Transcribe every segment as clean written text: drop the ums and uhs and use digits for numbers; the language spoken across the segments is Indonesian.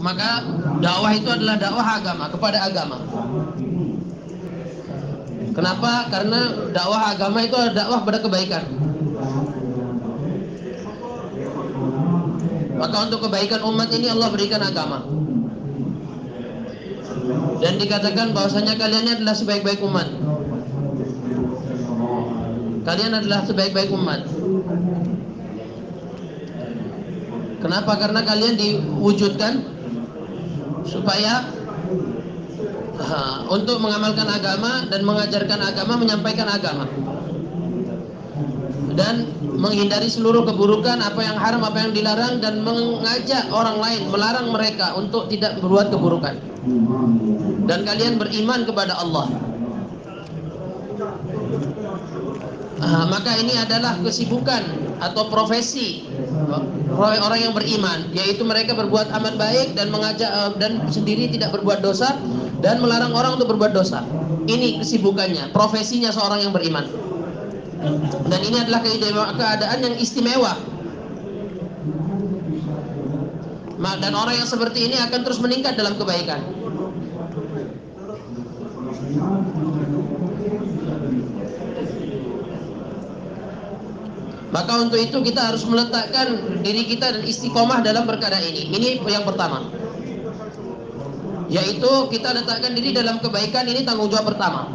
Maka dakwah itu adalah dakwah agama kepada agama. Kenapa? Karena dakwah agama itu adalah dakwah pada kebaikan. Maka untuk kebaikan umat ini Allah berikan agama. Dan dikatakan bahwasanya kalian adalah sebaik-baik umat. Kalian adalah sebaik-baik umat. Kenapa? Karena kalian diwujudkan supaya untuk mengamalkan agama dan mengajarkan agama, menyampaikan agama, dan menghindari seluruh keburukan, apa yang haram, apa yang dilarang, dan mengajak orang lain, melarang mereka untuk tidak berbuat keburukan. Dan kalian beriman kepada Allah. Maka ini adalah kesibukan atau profesi orang yang beriman, yaitu mereka berbuat amal baik dan mengajak dan sendiri tidak berbuat dosa dan melarang orang untuk berbuat dosa. Ini kesibukannya, profesinya seorang yang beriman. Dan ini adalah keadaan yang istimewa. Dan orang yang seperti ini akan terus meningkat dalam kebaikan. Maka untuk itu kita harus meletakkan diri kita dan istiqomah dalam perkara ini. Ini yang pertama, yaitu kita letakkan diri dalam kebaikan. Ini tanggung jawab pertama,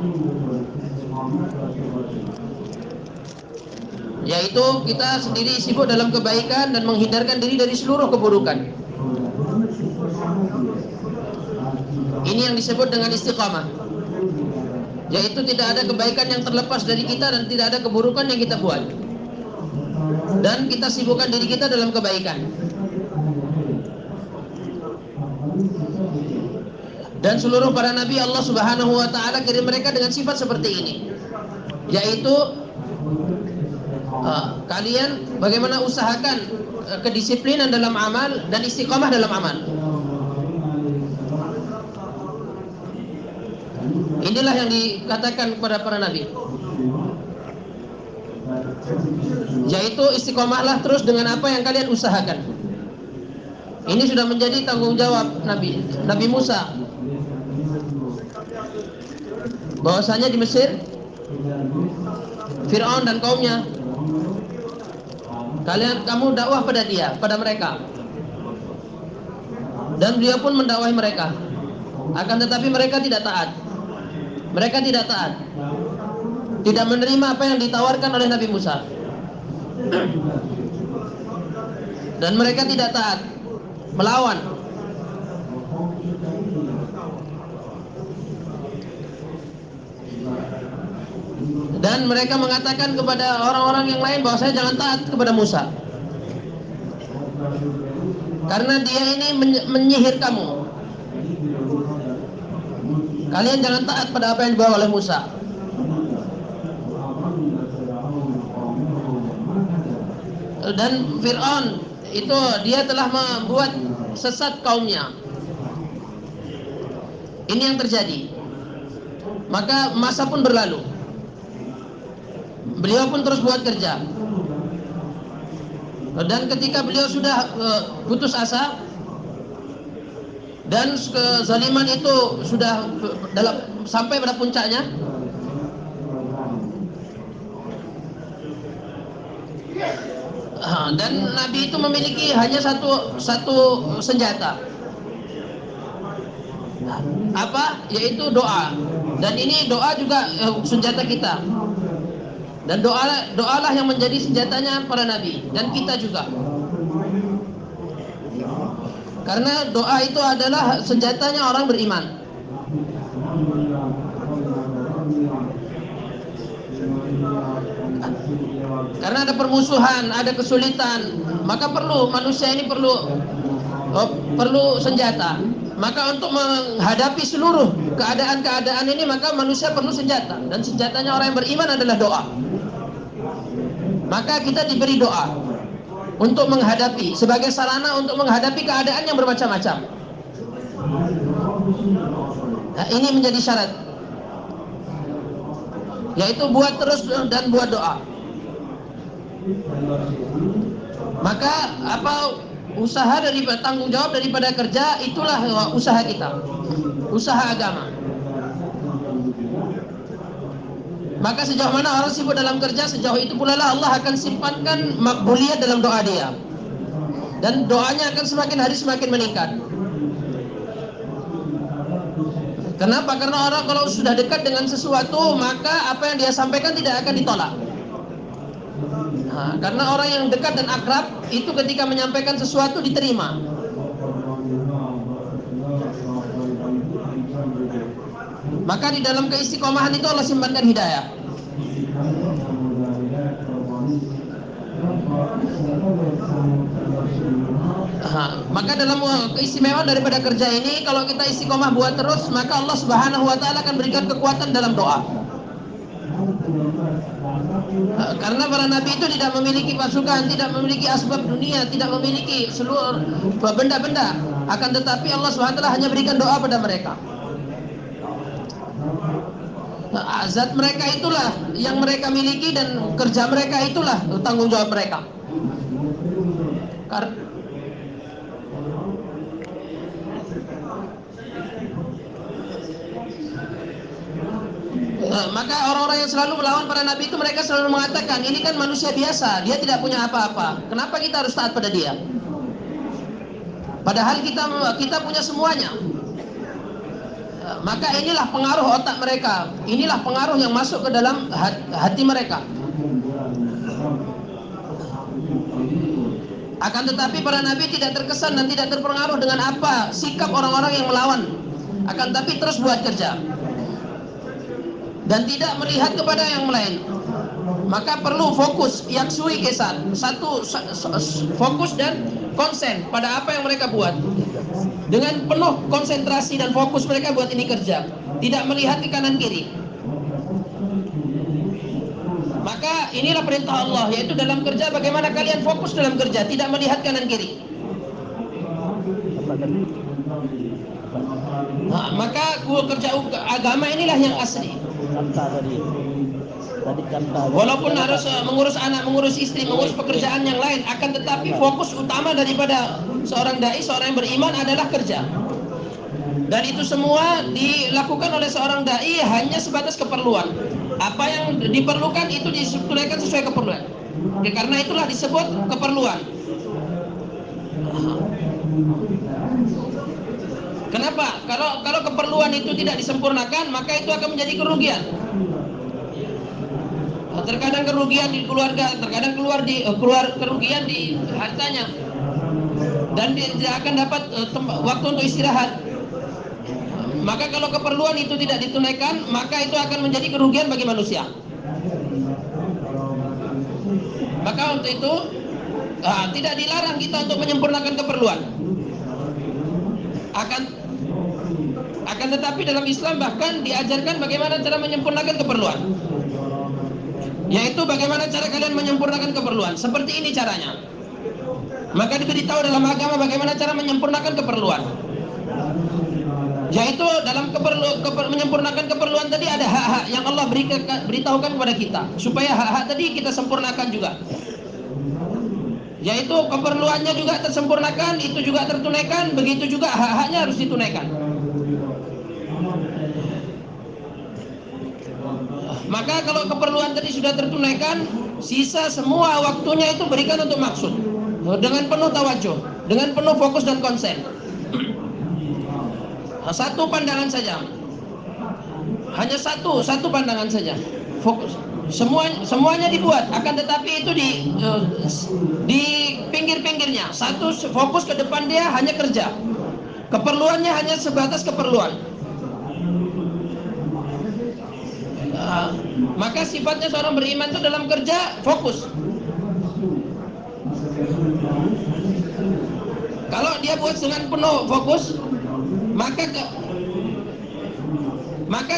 yaitu kita sendiri sibuk dalam kebaikan dan menghindarkan diri dari seluruh keburukan. Ini yang disebut dengan istiqamah, yaitu tidak ada kebaikan yang terlepas dari kita dan tidak ada keburukan yang kita buat, dan kita sibukkan diri kita dalam kebaikan. Dan seluruh para nabi Allah Subhanahu wa taala kirim mereka dengan sifat seperti ini, yaitu kalian bagaimana usahakan kedisiplinan dalam amal dan istiqamah dalam amal. Inilah yang dikatakan kepada para nabi, yaitu istiqomahlah terus dengan apa yang kalian usahakan. Ini sudah menjadi tanggung jawab Nabi Musa, bahwasanya di Mesir Fir'aun dan kaumnya, kamu dakwah pada mereka, dan beliau pun mendakwahi mereka. Akan tetapi mereka tidak taat. Mereka tidak taat, tidak menerima apa yang ditawarkan oleh Nabi Musa, dan mereka tidak taat, melawan. Dan mereka mengatakan kepada orang-orang yang lain bahwa saya jangan taat kepada Musa, karena dia ini menyihir kamu. Kalian jangan taat pada apa yang dibawa oleh Musa. Dan Fir'aun itu dia telah membuat sesat kaumnya. Ini yang terjadi. Maka masa pun berlalu. Beliau pun terus buat kerja. Dan ketika beliau sudah putus asa dan kezaliman itu sudah sampai pada puncaknya, dan Nabi itu memiliki hanya satu senjata. Apa? Yaitu doa. Dan ini doa juga senjata kita. Dan doalah yang menjadi senjatanya para nabi dan kita juga. Karena doa itu adalah senjatanya orang beriman. Karena ada permusuhan, ada kesulitan, maka manusia ini perlu senjata. Maka untuk menghadapi seluruh keadaan-keadaan ini, maka manusia perlu senjata, dan senjatanya orang yang beriman adalah doa. Maka kita diberi doa untuk menghadapi, sebagai sarana untuk menghadapi keadaan yang bermacam-macam. Nah, ini menjadi syarat, yaitu buat terus dan buat doa. Maka usaha daripada tanggung jawab daripada kerja, itulah usaha kita, usaha agama. Maka sejauh mana orang sibuk dalam kerja, sejauh itu pula lah Allah akan simpankan makbuliyat dalam doa dia, dan doanya akan semakin hari semakin meningkat. Kenapa? Karena orang kalau sudah dekat dengan sesuatu, maka apa yang dia sampaikan tidak akan ditolak. Nah, karena orang yang dekat dan akrab itu ketika menyampaikan sesuatu diterima. Maka di dalam keistiqomahan itu Allah simpankan hidayah. Maka dalam keistimewaan daripada kerja ini, kalau kita istiqomah buat terus, maka Allah Subhanahu wa taala akan berikan kekuatan dalam doa. Karena para nabi itu tidak memiliki pasukan, tidak memiliki asbab dunia, tidak memiliki seluruh benda-benda, akan tetapi Allah Subhanahu wa taala hanya berikan doa pada mereka. Zat mereka itulah yang mereka miliki, dan kerja mereka itulah tanggung jawab mereka. Maka orang-orang yang selalu melawan para nabi itu, mereka selalu mengatakan, ini kan manusia biasa, dia tidak punya apa-apa, kenapa kita harus taat pada dia? Padahal kita punya semuanya. Maka inilah pengaruh otak mereka, inilah pengaruh yang masuk ke dalam hati mereka. Akan tetapi para nabi tidak terkesan dan tidak terpengaruh dengan apa sikap orang-orang yang melawan, akan tetapi terus buat kerja dan tidak melihat kepada yang lain. Maka perlu fokus, yaksui kesan, satu fokus dan konsen pada apa yang mereka buat. Dengan penuh konsentrasi dan fokus mereka buat ini kerja, tidak melihat ke kanan kiri. Maka inilah perintah Allah, yaitu dalam kerja bagaimana kalian fokus dalam kerja, tidak melihat kanan kiri. Maka kerja agama inilah yang asli. Walaupun harus mengurus anak, mengurus istri, mengurus pekerjaan yang lain, akan tetapi fokus utama daripada seorang dai, seorang yang beriman adalah kerja. Dan itu semua dilakukan oleh seorang dai hanya sebatas keperluan. Apa yang diperlukan itu ditunaikan sesuai keperluan. Karena itulah disebut keperluan. Kenapa? Kalau keperluan itu tidak disempurnakan, maka itu akan menjadi kerugian. Terkadang kerugian di keluarga, terkadang kerugian di hartanya, dan dia tidak akan dapat waktu untuk istirahat. Maka kalau keperluan itu tidak ditunaikan, maka itu akan menjadi kerugian bagi manusia. Maka untuk itu tidak dilarang kita untuk menyempurnakan keperluan. Akan tetapi dalam Islam bahkan diajarkan bagaimana cara menyempurnakan keperluan. Yaitu bagaimana cara kalian menyempurnakan keperluan. Seperti ini caranya. Maka diberitahu dalam agama bagaimana cara menyempurnakan keperluan. Yaitu dalam menyempurnakan keperluan tadi ada hak-hak yang Allah beritahukan kepada kita, supaya hak-hak tadi kita sempurnakan juga. Yaitu keperluannya juga tersempurnakan, itu juga tertunaikan, begitu juga hak-haknya harus ditunaikan. Maka kalau keperluan tadi sudah tertunaikan, sisa semua waktunya itu berikan untuk maksud, dengan penuh tawajuh, dengan penuh fokus dan konsen. Satu pandangan saja, hanya satu pandangan saja, fokus. Semuanya dibuat, akan tetapi itu di pinggir-pinggirnya. Satu fokus ke depan dia hanya kerja, keperluannya hanya sebatas keperluan. Maka sifatnya seorang beriman itu dalam kerja fokus. Kalau dia buat dengan penuh fokus, maka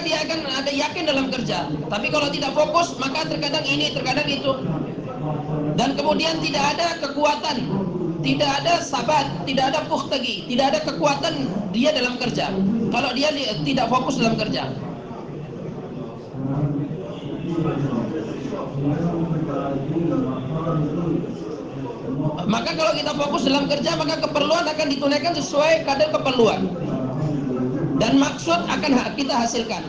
dia akan ada yakin dalam kerja. Tapi kalau tidak fokus, maka terkadang ini, terkadang itu. Dan kemudian tidak ada kekuatan, tidak ada sabat, tidak ada puhtagi, tidak ada kekuatan dia dalam kerja kalau dia tidak fokus dalam kerja. Maka kalau kita fokus dalam kerja, maka keperluan akan ditunaikan sesuai kadar keperluan. Dan maksud akan kita hasilkan.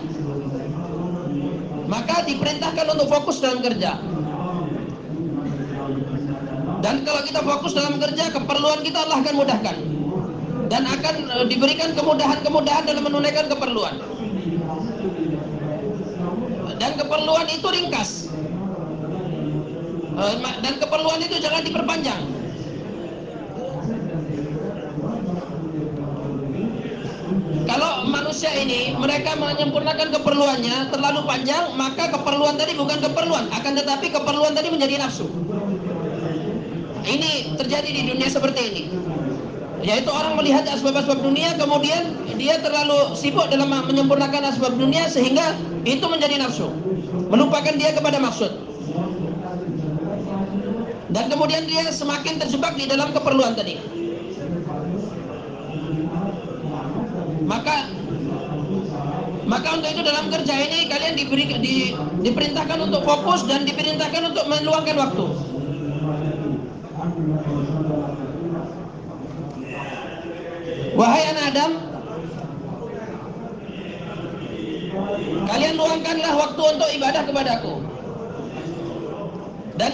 Maka diperintahkan untuk fokus dalam kerja. Dan kalau kita fokus dalam kerja, keperluan kita Allah akan mudahkan. Dan akan diberikan kemudahan-kemudahan dalam menunaikan keperluan. Dan keperluan itu ringkas. Dan keperluan itu jangan diperpanjang. Kalau manusia ini mereka menyempurnakan keperluannya terlalu panjang, maka keperluan tadi bukan keperluan, akan tetapi keperluan tadi menjadi nafsu. Ini terjadi di dunia seperti ini. Yaitu orang melihat asbab-asbab dunia, kemudian dia terlalu sibuk dalam menyempurnakan asbab dunia sehingga itu menjadi nafsu, melupakan dia kepada maksud. Dan kemudian dia semakin terjebak di dalam keperluan tadi. Maka untuk itu dalam kerja ini kalian diperintahkan untuk fokus dan diperintahkan untuk meluangkan waktu. Wahai anak Adam, kalian luangkanlah waktu untuk ibadah kepadaku. Dan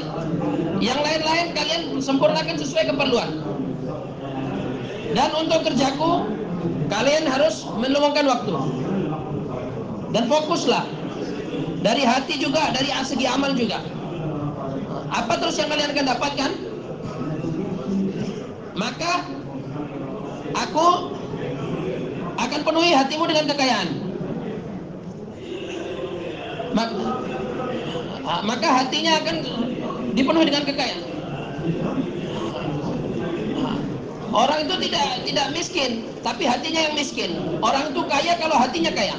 yang lain-lain kalian sempurnakan sesuai keperluan. Dan untuk kerjaku, kalian harus meluangkan waktu. Dan fokuslah. Dari hati juga, dari segi amal juga. Apa terus yang kalian akan dapatkan? Maka aku akan penuhi hatimu dengan kekayaan. Maka hatinya akan dipenuhi dengan kekayaan. Orang itu tidak miskin, tapi hatinya yang miskin. Orang itu kaya kalau hatinya kaya.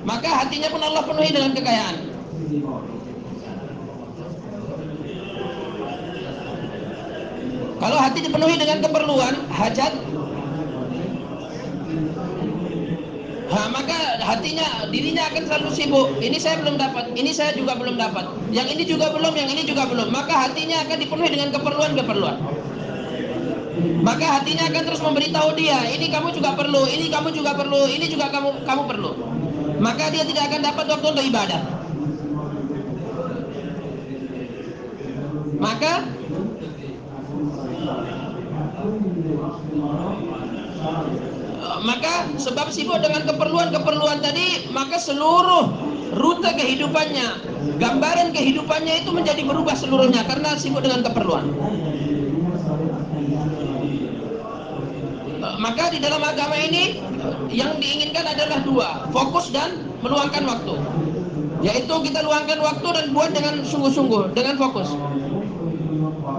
Maka hatinya pun Allah penuhi dengan kekayaan. Kalau hati dipenuhi dengan keperluan, hajat, maka dirinya akan selalu sibuk. Ini saya belum dapat, ini saya juga belum dapat, yang ini juga belum, yang ini juga belum. Maka hatinya akan dipenuhi dengan keperluan-keperluan. Maka hatinya akan terus memberitahu dia, ini kamu juga perlu, ini kamu juga perlu, ini juga kamu perlu. Maka dia tidak akan dapat waktu untuk ibadah. Maka sebab sibuk dengan keperluan-keperluan tadi, maka seluruh rute kehidupannya, gambaran kehidupannya itu menjadi berubah seluruhnya karena sibuk dengan keperluan. Maka di dalam agama ini yang diinginkan adalah dua, fokus dan meluangkan waktu. Yaitu kita luangkan waktu dan buat dengan sungguh-sungguh, dengan fokus.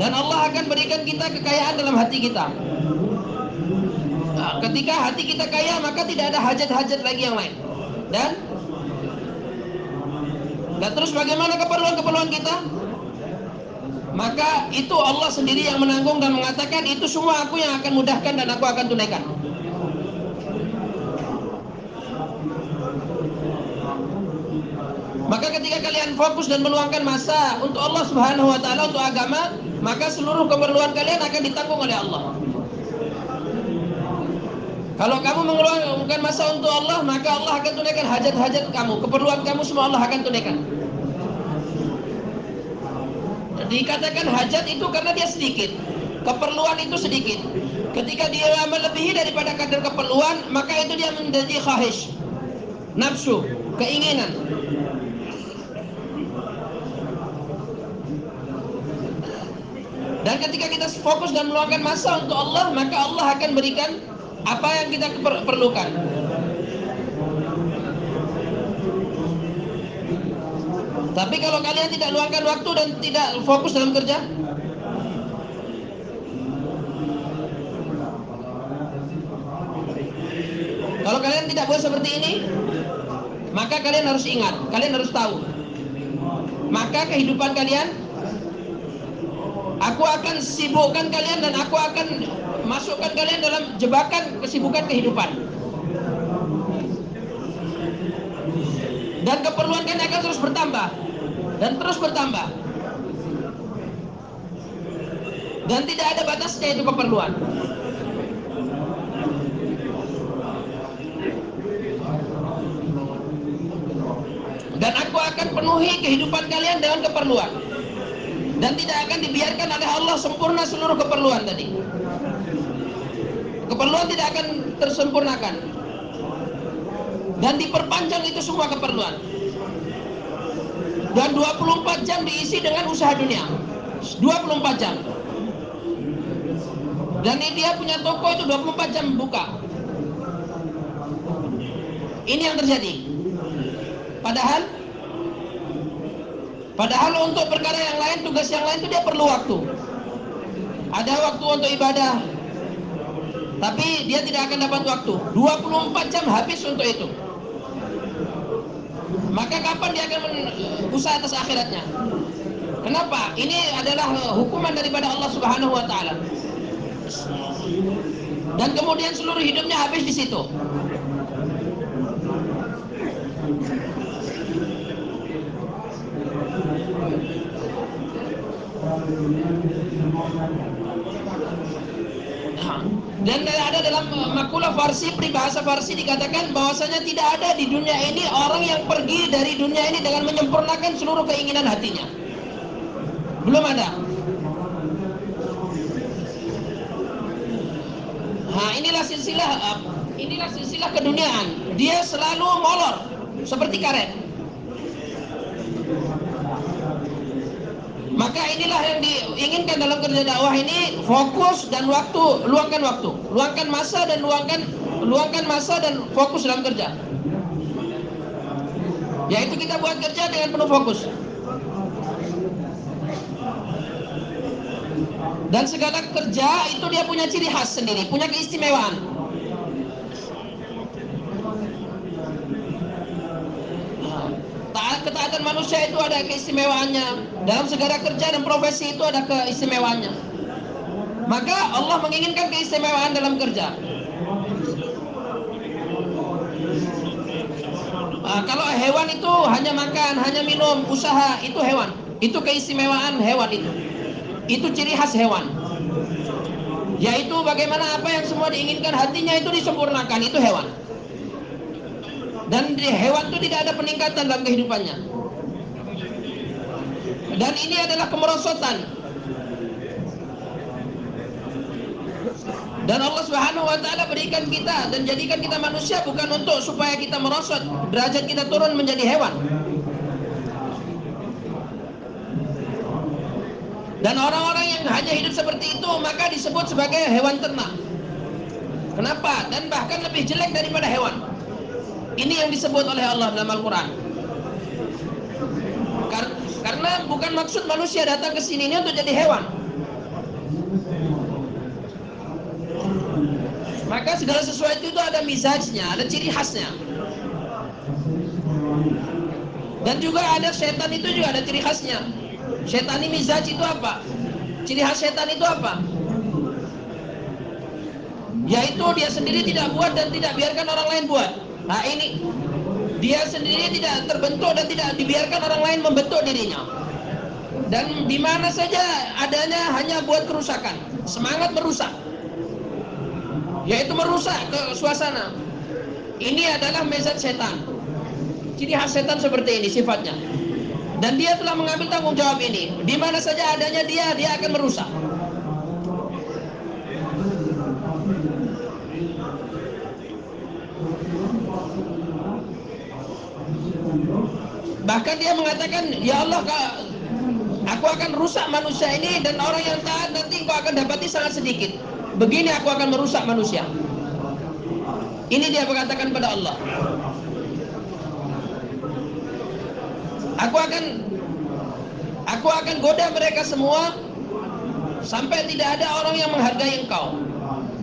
Dan Allah akan berikan kita kekayaan dalam hati kita. Ketika hati kita kaya, maka tidak ada hajat-hajat lagi yang lain. Dan terus bagaimana keperluan-keperluan kita? Maka itu Allah sendiri yang menanggung dan mengatakan, itu semua aku yang akan mudahkan dan aku akan tunaikan. Maka ketika kalian fokus dan meluangkan masa untuk Allah Subhanahu wa taala, untuk agama, maka seluruh keperluan kalian akan ditanggung oleh Allah. Kalau kamu meluangkan masa untuk Allah, maka Allah akan tunaikan hajat-hajat kamu, keperluan kamu semua Allah akan tunaikan. Dikatakan hajat itu karena dia sedikit, keperluan itu sedikit. Ketika dia melebihi daripada kadar keperluan, maka itu dia menjadi khahish, nafsu, keinginan. Dan ketika kita fokus dan meluangkan masa untuk Allah, maka Allah akan berikan apa yang kita perlukan. Tapi kalau kalian tidak luangkan waktu dan tidak fokus dalam kerja, kalau kalian tidak buat seperti ini, maka kalian harus ingat, kalian harus tahu, maka kehidupan kalian, aku akan sibukkan kalian dan aku akan masukkan kalian dalam jebakan kesibukan kehidupan. Dan keperluan kalian akan terus bertambah dan terus bertambah. Dan tidak ada batasnya itu keperluan. Dan aku akan penuhi kehidupan kalian dengan keperluan. Dan tidak akan dibiarkan oleh Allah sempurna seluruh keperluan tadi. Keperluan tidak akan tersempurnakan. Dan diperpanjang itu semua keperluan. Dan 24 jam diisi dengan usaha dunia. 24 jam. Dan dia punya toko itu 24 jam buka. Ini yang terjadi. Padahal untuk perkara yang lain, tugas yang lain itu dia perlu waktu. Ada waktu untuk ibadah, tapi dia tidak akan dapat waktu. 24 jam habis untuk itu. Maka kapan dia akan usaha atas akhiratnya? Kenapa? Ini adalah hukuman daripada Allah Subhanahu wa taala. Dan kemudian seluruh hidupnya habis di situ. Dan ada dalam makalah Farsi, peribahasa Farsi dikatakan bahwasanya tidak ada di dunia ini orang yang pergi dari dunia ini dengan menyempurnakan seluruh keinginan hatinya. Belum ada. Inilah silsilah keduniaan. Dia selalu molor seperti karet. Maka inilah yang diinginkan dalam kerja dakwah ini, fokus dan waktu, luangkan masa dan luangkan masa dan fokus dalam kerja. Yaitu kita buat kerja dengan penuh fokus. Dan segala kerja itu dia punya ciri khas sendiri, punya keistimewaan. Ketaatan manusia itu ada keistimewaannya. Dalam segala kerja dan profesi itu ada keistimewaannya. Maka Allah menginginkan keistimewaan dalam kerja. Kalau hewan itu hanya makan, hanya minum, usaha, itu hewan. Itu keistimewaan hewan itu. Itu ciri khas hewan. Yaitu bagaimana apa yang semua diinginkan hatinya itu disempurnakan, itu hewan. Dan di hewan itu tidak ada peningkatan dalam kehidupannya. Dan ini adalah kemerosotan. Dan Allah Subhanahu wa taala berikan kita dan jadikan kita manusia bukan untuk supaya kita merosot, derajat kita turun menjadi hewan. Dan orang-orang yang hanya hidup seperti itu maka disebut sebagai hewan ternak. Kenapa? Dan bahkan lebih jelek daripada hewan. Ini yang disebut oleh Allah dalam Al-Quran. Karena bukan maksud manusia datang ke sini ini untuk jadi hewan. Maka segala sesuatu itu ada mizajnya, ada ciri khasnya. Dan juga ada setan itu juga ada ciri khasnya. Syetani mizaj itu apa? Ciri khas setan itu apa? Yaitu dia sendiri tidak buat dan tidak biarkan orang lain buat. Nah ini, dia sendiri tidak terbentuk dan tidak dibiarkan orang lain membentuk dirinya. Dan di mana saja adanya hanya buat kerusakan, semangat merusak, yaitu merusak ke suasana. Ini adalah mezat setan. Ciri khas setan seperti ini sifatnya. Dan dia telah mengambil tanggung jawab ini. Di mana saja adanya dia akan merusak. Bahkan dia mengatakan, ya Allah, aku akan rusak manusia ini dan orang yang taat nanti engkau akan dapati sangat sedikit. Begini aku akan merusak manusia. Ini dia berkatakan pada Allah. Aku akan goda mereka semua sampai tidak ada orang yang menghargai engkau.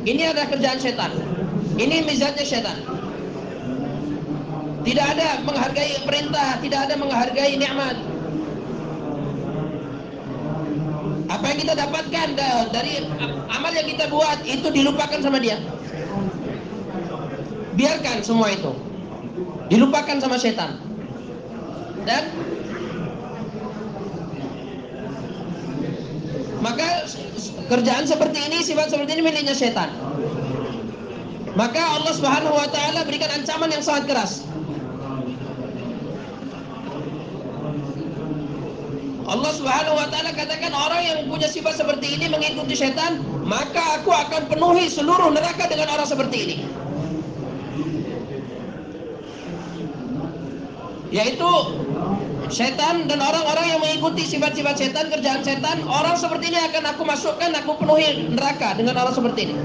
Ini adalah kerjaan setan. Ini mizatnya setan. Tidak ada menghargai perintah, tidak ada menghargai nikmat. Apa yang kita dapatkan dari amal yang kita buat itu dilupakan sama dia. Biarkan semua itu dilupakan sama setan. Dan Maka kerjaan seperti ini, sifat seperti ini miliknya setan. Maka Allah Subhanahu wa taala berikan ancaman yang sangat keras. Allah Subhanahu wa taala katakan orang yang punya sifat seperti ini mengikuti setan, maka aku akan penuhi seluruh neraka dengan orang seperti ini. Yaitu setan dan orang-orang yang mengikuti sifat-sifat setan, kerjaan setan, orang seperti ini akan aku masukkan, aku penuhi neraka dengan orang seperti ini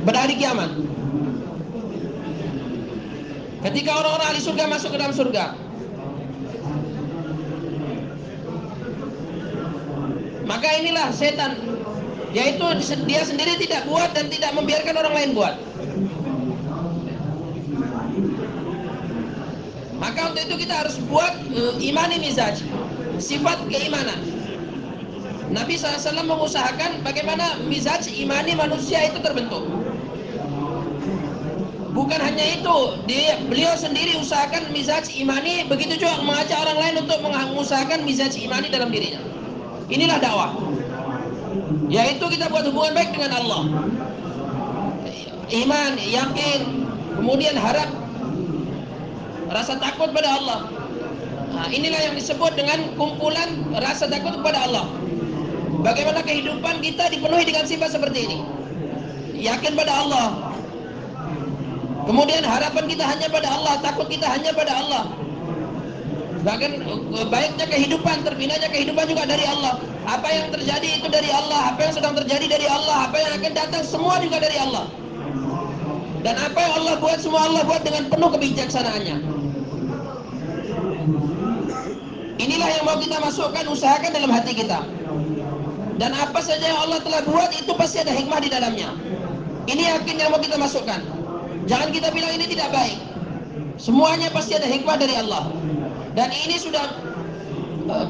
pada hari kiamat. Ketika orang-orang ahli surga masuk ke dalam surga, maka inilah setan, yaitu dia sendiri tidak buat dan tidak membiarkan orang lain buat. Maka untuk itu kita harus buat imani mizaj, sifat keimanan. Nabi SAW mengusahakan bagaimana mizaj imani manusia itu terbentuk. Bukan hanya itu, beliau sendiri usahakan mizaj imani, begitu juga mengajak orang lain untuk mengusahakan mizaj imani dalam dirinya. Inilah dakwah, yaitu kita buat hubungan baik dengan Allah, iman, yakin, kemudian harap, rasa takut pada Allah. Nah, inilah yang disebut dengan kumpulan rasa takut kepada Allah. Bagaimana kehidupan kita dipenuhi dengan sifat seperti ini, yakin pada Allah, kemudian harapan kita hanya pada Allah, takut kita hanya pada Allah. Bahkan baiknya kehidupan, terbinanya kehidupan juga dari Allah. Apa yang terjadi itu dari Allah, apa yang sedang terjadi dari Allah, apa yang akan datang semua juga dari Allah. Dan apa yang Allah buat, semua Allah buat dengan penuh kebijaksanaannya. Inilah yang mau kita masukkan, usahakan dalam hati kita. Dan apa saja yang Allah telah buat itu pasti ada hikmah di dalamnya. Ini yakin yang mau kita masukkan. Jangan kita bilang ini tidak baik. Semuanya pasti ada hikmah dari Allah. Dan ini sudah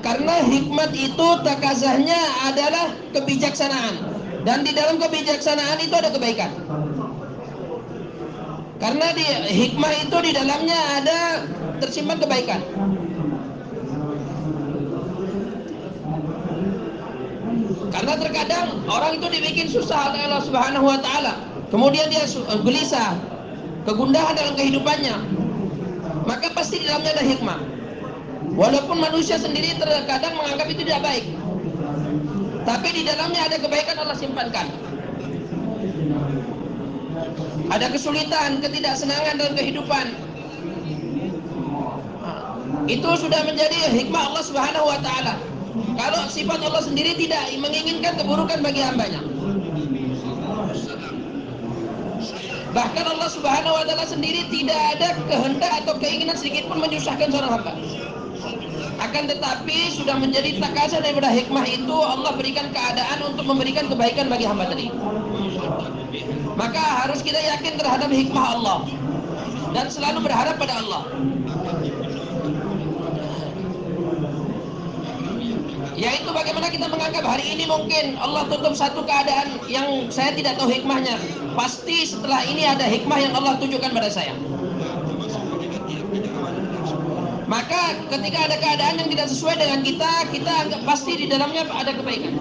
karena hikmat itu takazahnya adalah kebijaksanaan. Dan di dalam kebijaksanaan itu ada kebaikan. Karena di hikmah itu di dalamnya ada tersimpan kebaikan. Karena terkadang orang itu dibikin susah oleh Allah Subhanahu wa taala. Kemudian dia gelisah, kegundahan dalam kehidupannya. Maka pasti di dalamnya ada hikmah. Walaupun manusia sendiri terkadang menganggap itu tidak baik, tapi di dalamnya ada kebaikan Allah simpankan. Ada kesulitan, ketidaksenangan dalam kehidupan. Itu sudah menjadi hikmah Allah Subhanahu wa taala. Kalau sifat Allah sendiri tidak menginginkan keburukan bagi hambanya. Bahkan Allah Subhanahu wa taala sendiri tidak ada kehendak atau keinginan sedikit pun menyusahkan seorang hamba. Akan tetapi sudah menjadi takazah daripada hikmah itu, Allah berikan keadaan untuk memberikan kebaikan bagi hamba tadi. Maka harus kita yakin terhadap hikmah Allah dan selalu berharap pada Allah. Yaitu bagaimana kita menganggap hari ini mungkin Allah tutup satu keadaan yang saya tidak tahu hikmahnya. Pasti setelah ini ada hikmah yang Allah tunjukkan pada saya. Maka ketika ada keadaan yang tidak sesuai dengan kita anggap pasti di dalamnya ada kebaikan.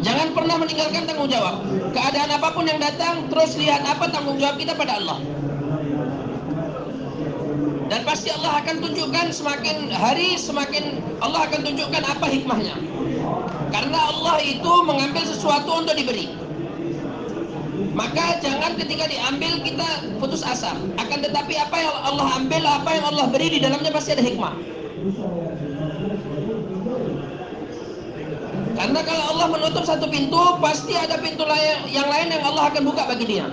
Jangan pernah meninggalkan tanggung jawab. Keadaan apapun yang datang, terus lihat apa tanggung jawab kita pada Allah. Dan pasti Allah akan tunjukkan, semakin hari semakin Allah akan tunjukkan apa hikmahnya. Karena Allah itu mengambil sesuatu untuk diberi. Maka jangan ketika diambil kita putus asa. Akan tetapi apa yang Allah ambil, apa yang Allah beri di dalamnya pasti ada hikmah. Karena kalau Allah menutup satu pintu, pasti ada pintu yang lain yang Allah akan buka bagi dia.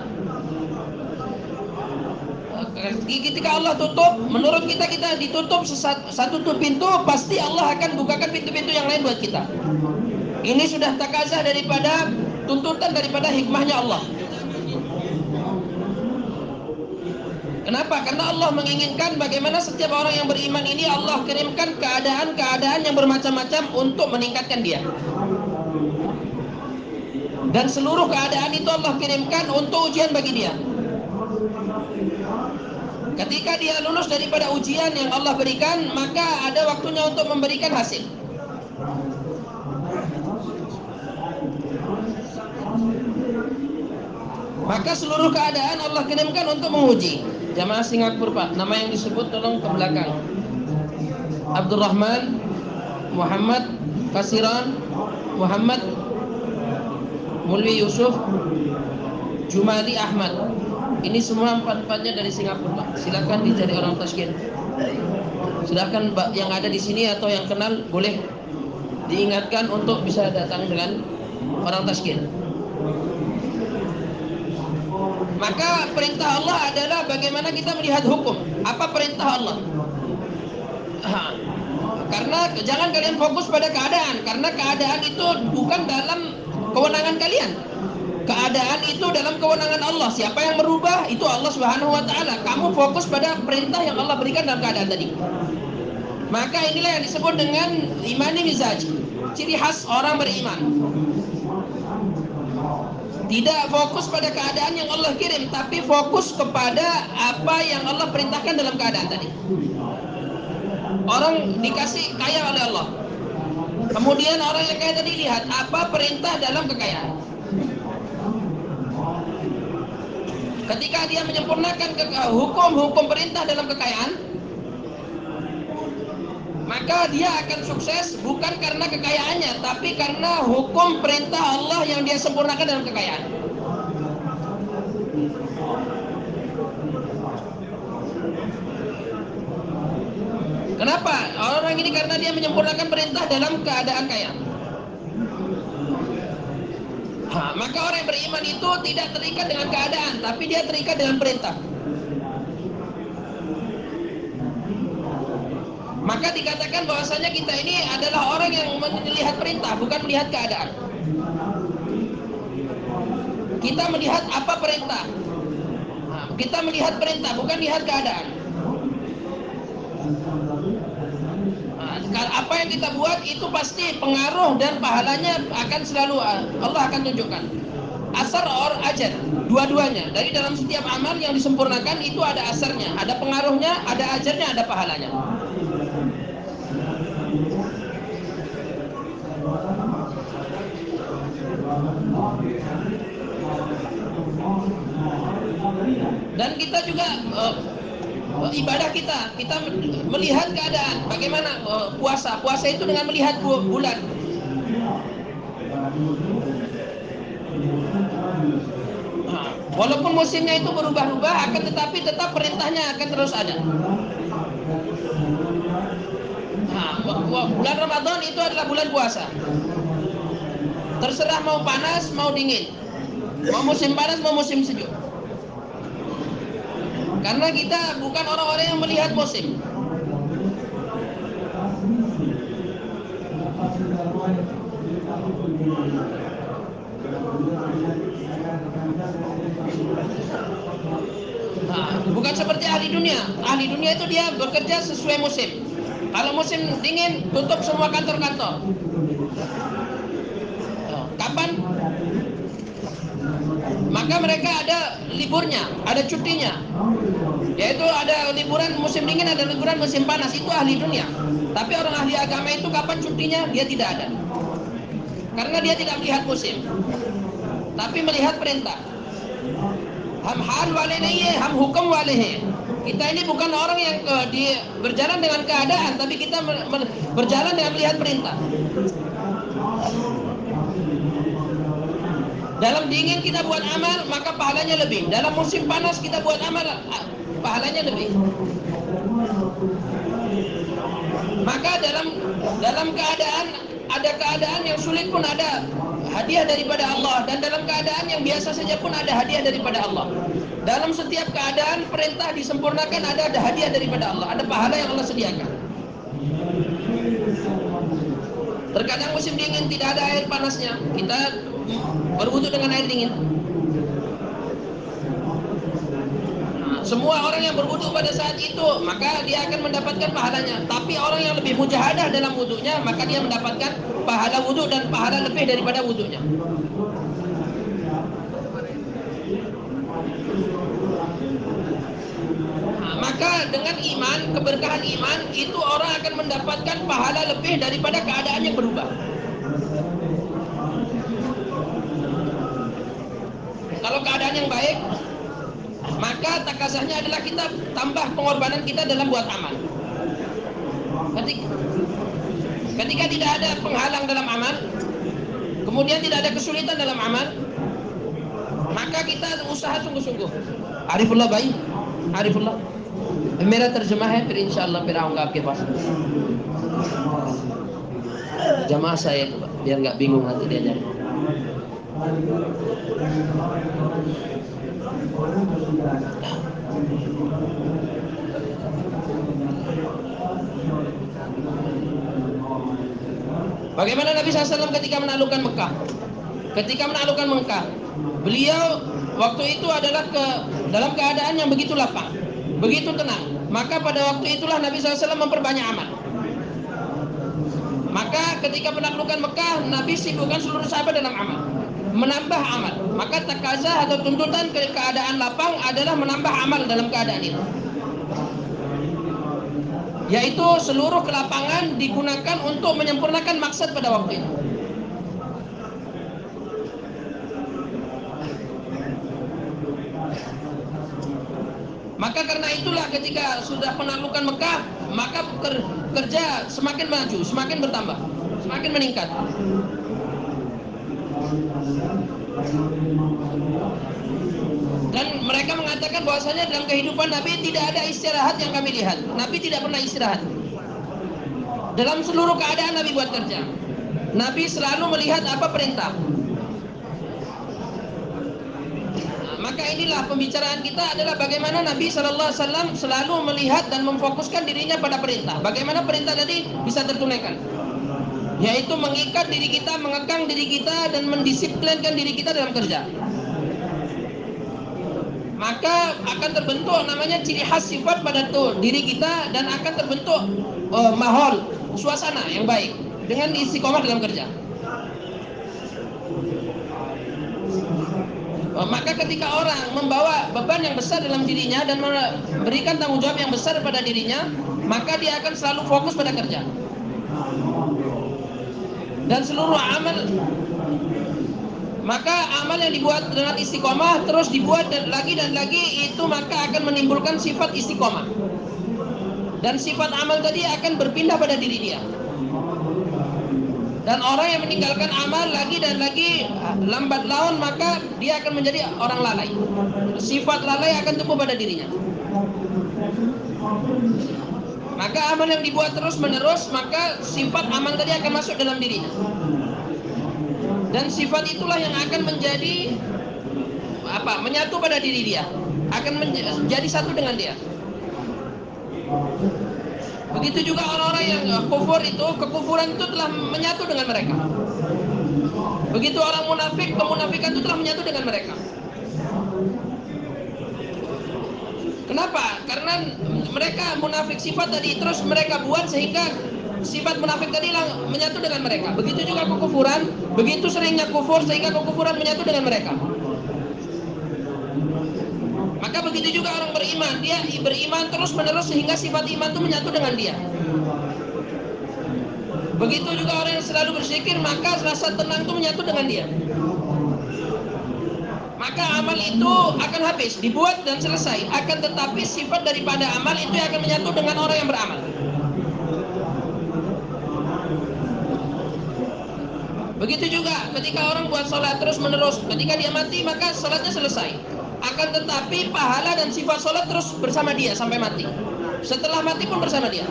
Ketika Allah tutup, menurut kita ditutup satu pintu, pasti Allah akan bukakan pintu-pintu yang lain buat kita. Ini sudah takazah daripada tuntutan daripada hikmahnya Allah. Kenapa? Karena Allah menginginkan bagaimana setiap orang yang beriman ini Allah kirimkan keadaan-keadaan yang bermacam-macam untuk meningkatkan dia. Dan seluruh keadaan itu Allah kirimkan untuk ujian bagi dia. Ketika dia lulus daripada ujian yang Allah berikan, maka ada waktunya untuk memberikan hasil. Maka seluruh keadaan Allah kirimkan untuk menguji. Jamaah Singapura Pak, nama yang disebut tolong ke belakang. Abdurrahman, Muhammad, Kasiran, Muhammad, Mulwi Yusuf, Jumali Ahmad. Ini semua empat-empatnya dari Singapura Pak. Silakan dicari orang Tashkent. Silakan Pak yang ada di sini atau yang kenal boleh diingatkan untuk bisa datang dengan orang Tashkent. Maka perintah Allah adalah bagaimana kita melihat hukum. Apa perintah Allah? Karena jangan kalian fokus pada keadaan, karena keadaan itu bukan dalam kewenangan kalian. Keadaan itu dalam kewenangan Allah. Siapa yang merubah itu Allah Subhanahu wa taala. Kamu fokus pada perintah yang Allah berikan dalam keadaan tadi. Maka inilah yang disebut dengan imani mizaj. Ciri khas orang beriman. Tidak fokus pada keadaan yang Allah kirim, tapi fokus kepada apa yang Allah perintahkan dalam keadaan tadi. Orang dikasih kaya oleh Allah. Kemudian orang yang kaya tadi lihat apa perintah dalam kekayaan. Ketika dia menyempurnakan hukum-hukum perintah dalam kekayaan, maka dia akan sukses bukan karena kekayaannya, tapi karena hukum perintah Allah yang dia sempurnakan dalam kekayaan. Kenapa? Orang ini karena dia menyempurnakan perintah dalam keadaan kaya. Maka orang yang beriman itu tidak terikat dengan keadaan, tapi dia terikat dengan perintah. Maka dikatakan bahwasanya kita ini adalah orang yang melihat perintah, bukan melihat keadaan. Kita melihat apa perintah. Kita melihat perintah, bukan lihat keadaan. Apa yang kita buat itu pasti pengaruh dan pahalanya akan selalu Allah akan tunjukkan. Asar or ajar, dua-duanya. Dari dalam setiap amal yang disempurnakan itu ada asarnya, ada pengaruhnya, ada ajarnya, ada pahalanya. Dan kita juga ibadah kita melihat keadaan. Bagaimana puasa itu dengan melihat bulan. Walaupun musimnya itu berubah-ubah, akan tetapi tetap perintahnya akan terus ada. Bulan Ramadan itu adalah bulan puasa. Terserah mau panas mau dingin, mau musim panas mau musim sejuk. Karena kita bukan orang-orang yang melihat musim. Bukan seperti ahli dunia. Ahli dunia itu dia bekerja sesuai musim. Kalau musim dingin, tutup semua kantor-kantor. Kapan? Maka mereka ada liburnya, ada cutinya. Yaitu ada liburan musim dingin, ada liburan musim panas. Itu ahli dunia. Tapi orang ahli agama itu kapan cutinya? Dia tidak ada. Karena dia tidak melihat musim, tapi melihat perintah. Ham hal walaihi, ham hukum walaihi. Kita ini bukan orang yang berjalan dengan keadaan, tapi kita berjalan dengan melihat perintah. Dalam dingin kita buat amal, maka pahalanya lebih. Dalam musim panas kita buat amal, pahalanya lebih. Maka dalam keadaan, ada keadaan yang sulit pun ada hadiah daripada Allah, dan dalam keadaan yang biasa saja pun ada hadiah daripada Allah. Dalam setiap keadaan perintah disempurnakan, ada hadiah daripada Allah, ada pahala yang Allah sediakan. Terkadang musim dingin tidak ada air panasnya, kita berwudu dengan air dingin. Semua orang yang berwudu pada saat itu, maka dia akan mendapatkan pahalanya. Tapi orang yang lebih mujahadah dalam wudunya, maka dia mendapatkan pahala wudu dan pahala lebih daripada wudunya. Maka Maka dengan iman, keberkahan iman, itu orang akan mendapatkan pahala lebih daripada keadaan yang berubah. Kalau keadaan yang baik, maka takazahnya adalah kita tambah pengorbanan kita dalam buat amal. Ketika tidak ada penghalang dalam amal, kemudian tidak ada kesulitan dalam amal, maka kita usaha sungguh-sungguh. Arifullah baik, Arifullah. मेरा तर्जुमा है फिर इंशाअल्लाह फिर आऊंगा आपके पास. Jamaah saya itu Pak, biar nggak bingung nanti diajarin. Bagaimana Nabi SAW ketika menaklukkan Mekah? Ketika menaklukkan Mekah, beliau waktu itu adalah dalam keadaan yang begitu lapang, begitu tenang. Maka pada waktu itulah Nabi SAW memperbanyak amal. Maka ketika menaklukkan Mekah, Nabi sibukkan seluruh sahabat dalam amal, menambah amal. Maka takazah atau tuntutan ke keadaan lapang adalah menambah amal dalam keadaan itu, yaitu seluruh kelapangan digunakan untuk menyempurnakan maksud pada waktu itu. Maka karena itulah ketika sudah penaklukan Mekah, maka kerja semakin maju, semakin bertambah, semakin meningkat. Dan mereka mengatakan bahwasanya dalam kehidupan Nabi tidak ada istirahat yang kami lihat. Nabi tidak pernah istirahat. Dalam seluruh keadaan Nabi buat kerja. Nabi selalu melihat apa perintah. Maka inilah pembicaraan kita adalah bagaimana Nabi SAW selalu melihat dan memfokuskan dirinya pada perintah. Bagaimana perintah tadi bisa tertunaikan, yaitu mengikat diri kita, mengekang diri kita, dan mendisiplinkan diri kita dalam kerja. Maka akan terbentuk namanya ciri khas sifat pada diri kita, dan akan terbentuk mahol, suasana yang baik dengan istiqomah dalam kerja. Maka ketika orang membawa beban yang besar dalam dirinya dan memberikan tanggung jawab yang besar pada dirinya, maka dia akan selalu fokus pada kerja. Dan seluruh amal, maka amal yang dibuat dengan istiqomah terus dibuat lagi dan lagi, itu maka akan menimbulkan sifat istiqomah. Dan sifat amal tadi akan berpindah pada diri dia. Dan orang yang meninggalkan amal lagi dan lagi, lambat laun maka dia akan menjadi orang lalai. Sifat lalai akan tumbuh pada dirinya. Maka amal yang dibuat terus menerus, maka sifat amal tadi akan masuk dalam dirinya. Dan sifat itulah yang akan menjadi menyatu pada diri dia, akan menjadi satu dengan dia. Begitu juga orang-orang yang kufur itu, kekufuran itu telah menyatu dengan mereka. Begitu orang munafik, kemunafikan itu telah menyatu dengan mereka. Kenapa? Karena mereka munafik sifat tadi terus mereka buat sehingga sifat munafik tadi menyatu dengan mereka. Begitu juga kekufuran, begitu seringnya kufur sehingga kekufuran menyatu dengan mereka. Maka begitu juga orang beriman, dia beriman terus menerus sehingga sifat iman itu menyatu dengan dia. Begitu juga orang yang selalu berzikir, maka rasa tenang itu menyatu dengan dia. Maka amal itu akan habis, dibuat dan selesai. Akan tetapi sifat daripada amal itu akan menyatu dengan orang yang beramal. Begitu juga ketika orang buat sholat terus menerus, ketika dia mati maka sholatnya selesai. Akan tetapi pahala dan sifat sholat terus bersama dia sampai mati. Setelah mati pun bersama dia.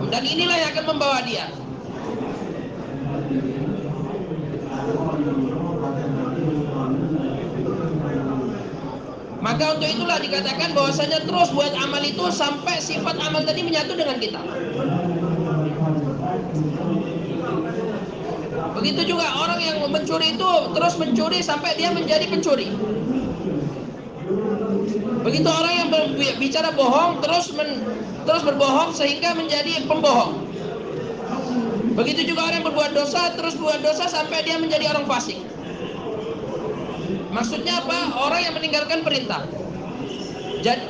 Dan inilah yang akan membawa dia. Maka untuk itulah dikatakan bahwasanya terus buat amal itu sampai sifat amal tadi menyatu dengan kita. Begitu juga orang yang mencuri itu terus mencuri sampai dia menjadi pencuri. Begitu orang yang bicara bohong terus berbohong sehingga menjadi pembohong. Begitu juga orang yang berbuat dosa terus buat dosa sampai dia menjadi orang fasik. Maksudnya apa? Orang yang meninggalkan perintah. Jadi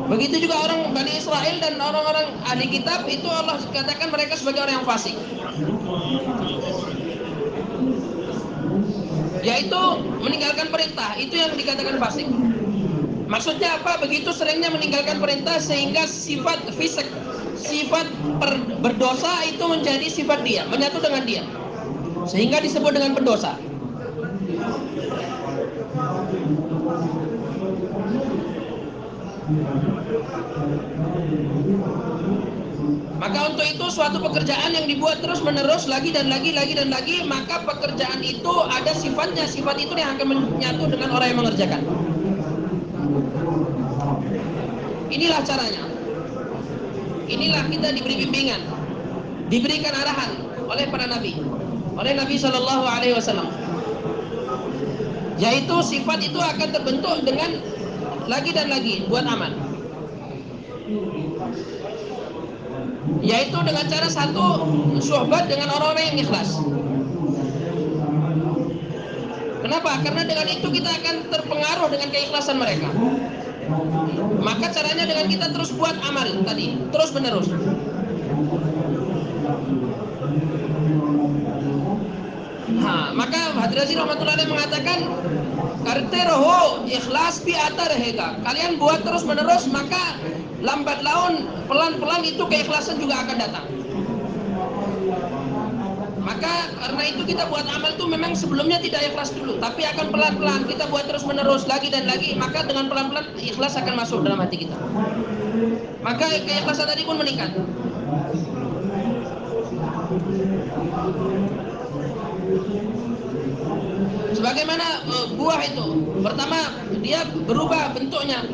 begitu juga orang Bani Israel dan orang-orang ahli kitab itu Allah katakan mereka sebagai orang yang fasik, yaitu meninggalkan perintah, itu yang dikatakan fasik. Maksudnya apa? Begitu seringnya meninggalkan perintah sehingga sifat fisik, sifat berdosa itu menjadi sifat dia, menyatu dengan dia, sehingga disebut dengan pendosa. Maka untuk itu suatu pekerjaan yang dibuat terus menerus lagi dan lagi dan lagi, maka pekerjaan itu ada sifatnya, sifat itu yang akan menyatu dengan orang yang mengerjakan. Inilah caranya. Inilah kita diberi bimbingan, diberikan arahan oleh para nabi, oleh Nabi Shallallahu Alaihi Wasallam, yaitu sifat itu akan terbentuk dengan lagi dan lagi buat amal, yaitu dengan cara satu, suhbat dengan orang-orang yang ikhlas. Kenapa? Karena dengan itu kita akan terpengaruh dengan keikhlasan mereka. Maka caranya dengan kita terus buat amal tadi, terus menerus. Maka Hadrasi rahmatullahi mengatakan, "Karte roho ikhlas bi ata rahega." Kalian buat terus menerus, maka lambat laun pelan-pelan itu keikhlasan juga akan datang. Maka karena itu kita buat amal itu memang sebelumnya tidak ikhlas dulu, tapi akan pelan-pelan kita buat terus menerus lagi dan lagi, maka dengan pelan-pelan ikhlas akan masuk dalam hati kita. Maka keikhlasan tadi pun meningkat. Sebagaimana buah itu, pertama dia berubah bentuknya,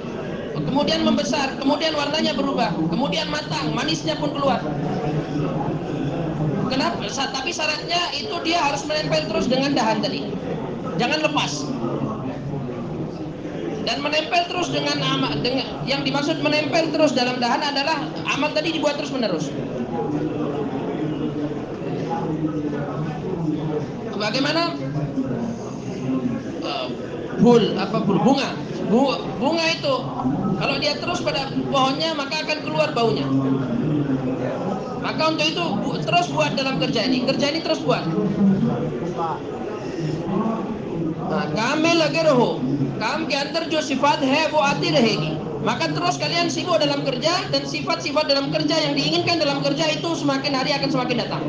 kemudian membesar, kemudian warnanya berubah, kemudian matang, manisnya pun keluar. Kenapa? Tapi syaratnya itu dia harus menempel terus dengan dahan tadi, jangan lepas. Dan menempel terus dengan amal, yang dimaksud menempel terus dalam dahan adalah amal tadi dibuat terus menerus. Bagaimana bunga itu kalau dia terus pada pohonnya maka akan keluar baunya. Maka untuk itu terus buat dalam kerja ini terus buat. Kami lagi roho, काम के अंदर जो सिफात है वो आती रहेगी. Maka terus kalian sibuk dalam kerja, dan sifat-sifat dalam kerja yang diinginkan dalam kerja itu semakin hari akan semakin datang.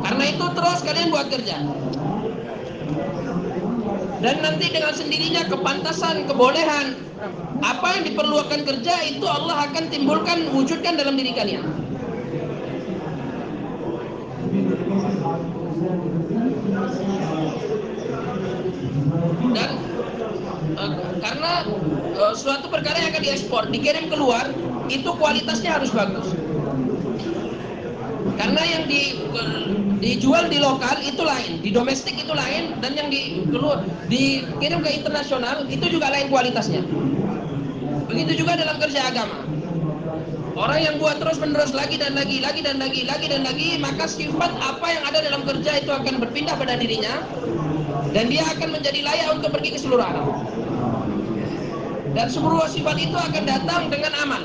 Karena itu terus kalian buat kerja. Dan nanti dengan sendirinya kepantasan, kebolehan, apa yang diperlukan kerja itu Allah akan timbulkan, wujudkan dalam diri kalian. Dan karena suatu perkara yang akan diekspor, dikirim keluar, itu kualitasnya harus bagus. Karena yang dijual di lokal itu lain, di domestik itu lain, dan yang dikirim ke internasional itu juga lain kualitasnya. Begitu juga dalam kerja agama. Orang yang buat terus menerus lagi dan lagi, maka sifat apa yang ada dalam kerja itu akan berpindah pada dirinya, dan dia akan menjadi layak untuk pergi ke seluruh alam. Dan semua sifat itu akan datang dengan amal.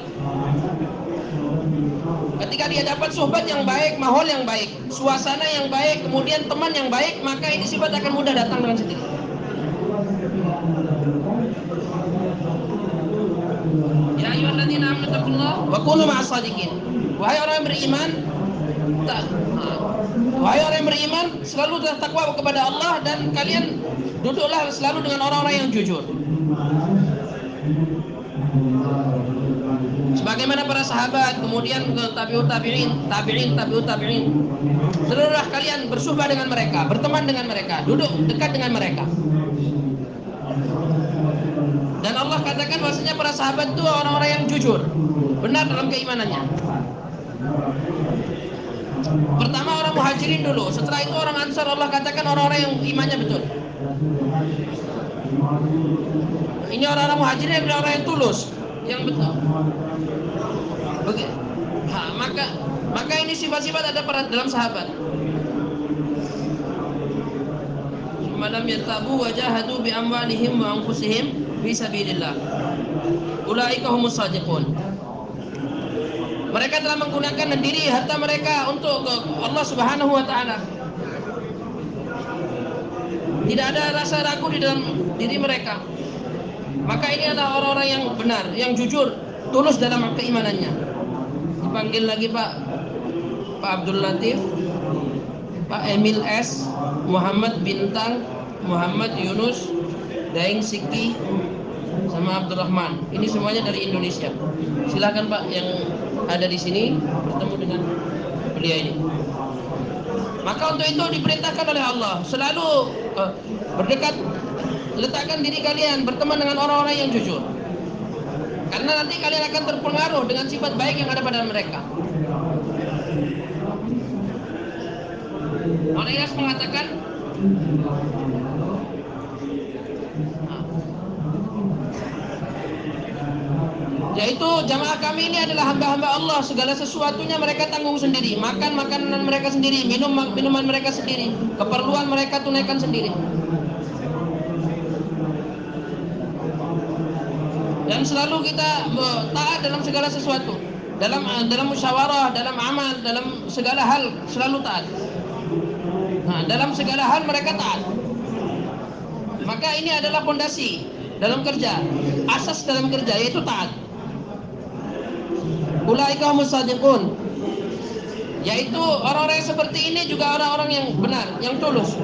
Ketika dia dapat sohbat yang baik, mahol yang baik, suasana yang baik, kemudian teman yang baik, maka ini sifat akan mudah datang dengan sendiri. Ya ayyuhalladzina amanu taqullaha wa kunu ma'as shadiqin. Wahai orang yang beriman, selalu bertakwa kepada Allah, dan kalian duduklah selalu dengan orang-orang yang jujur. Sebagaimana para sahabat, kemudian ke tabi'in. Seluruhlah kalian bersuhbah dengan mereka, berteman dengan mereka, duduk dekat dengan mereka. Dan Allah katakan bahwasanya para sahabat itu orang-orang yang jujur, benar dalam keimanannya. Pertama orang muhajirin dulu, setelah itu orang ansar. Allah katakan orang-orang yang imannya betul. Ini orang-orang muhajirin adalah orang yang tulus, yang betul. Maka ini sifat-sifat ada pada dalam sahabat. thumma lam yartabu wa jahadu bi amwalihim wa anfusihim fi sabilillah. Ulaika humus shadiqun. Mereka telah menggunakan diri harta mereka untuk Allah Subhanahu wa taala. Tidak ada rasa ragu di dalam diri mereka. Maka ini adalah orang-orang yang benar, yang jujur, tulus dalam keimanannya. Dipanggil lagi Pak Abdul Latif, Pak Emil S, Muhammad Bintang, Muhammad Yunus, Daeng Siki, sama Abdurrahman. Ini semuanya dari Indonesia. Silakan Pak yang ada di sini bertemu dengan beliau ini. Maka untuk itu diperintahkan oleh Allah selalu berdekat, letakkan diri kalian berteman dengan orang-orang yang jujur. Karena nanti kalian akan terpengaruh dengan sifat baik yang ada pada mereka. Oleh Ilyas mengatakan, yaitu jamaah kami ini adalah hamba-hamba Allah, segala sesuatunya mereka tanggung sendiri, makan makanan mereka sendiri, minum minuman mereka sendiri, keperluan mereka tunaikan sendiri. Dan selalu kita taat dalam segala sesuatu, dalam musyawarah, dalam amal, dalam segala hal selalu taat. Nah, dalam segala hal mereka taat. Maka ini adalah fondasi dalam kerja, asas dalam kerja yaitu taat. Ulaika humus shadiqun, yaitu orang-orang yang seperti ini juga orang-orang yang benar, yang tulus.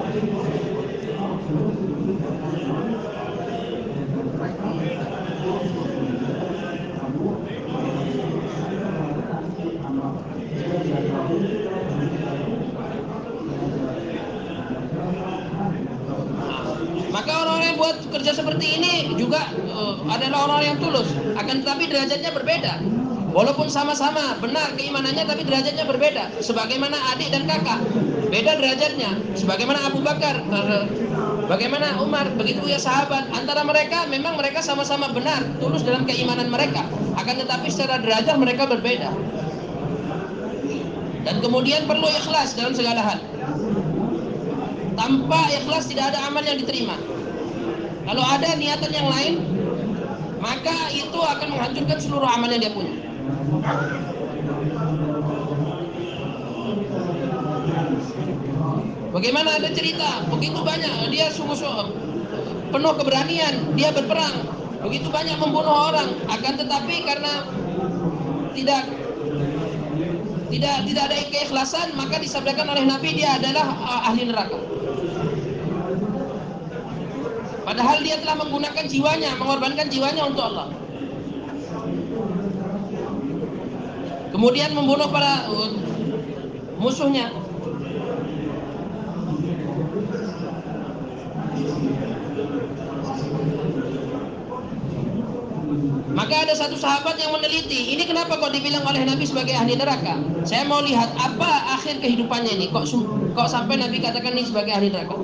Maka orang-orang yang buat kerja seperti ini juga adalah orang yang tulus, akan tetapi derajatnya berbeda. Walaupun sama-sama benar keimanannya, tapi derajatnya berbeda. Sebagaimana adik dan kakak, beda derajatnya. Sebagaimana Abu Bakar, bagaimana Umar, begitu ya sahabat. Antara mereka memang mereka sama-sama benar, tulus dalam keimanan mereka. Akan tetapi secara derajat mereka berbeda. Dan kemudian perlu ikhlas dalam segala hal. Tanpa ikhlas tidak ada amal yang diterima. Kalau ada niatan yang lain, maka itu akan menghancurkan seluruh amal yang dia punya. Bagaimana ada cerita, begitu banyak dia sungguh-sungguh penuh keberanian, dia berperang, begitu banyak membunuh orang, akan tetapi karena tidak ada keikhlasan, maka disabdakan oleh Nabi dia adalah ahli neraka. Padahal dia telah menggunakan jiwanya, mengorbankan jiwanya untuk Allah. Kemudian membunuh para musuhnya. Maka ada satu sahabat yang meneliti, ini kenapa kok dibilang oleh Nabi sebagai ahli neraka? Saya mau lihat apa akhir kehidupannya ini, kok sampai Nabi katakan ini sebagai ahli neraka.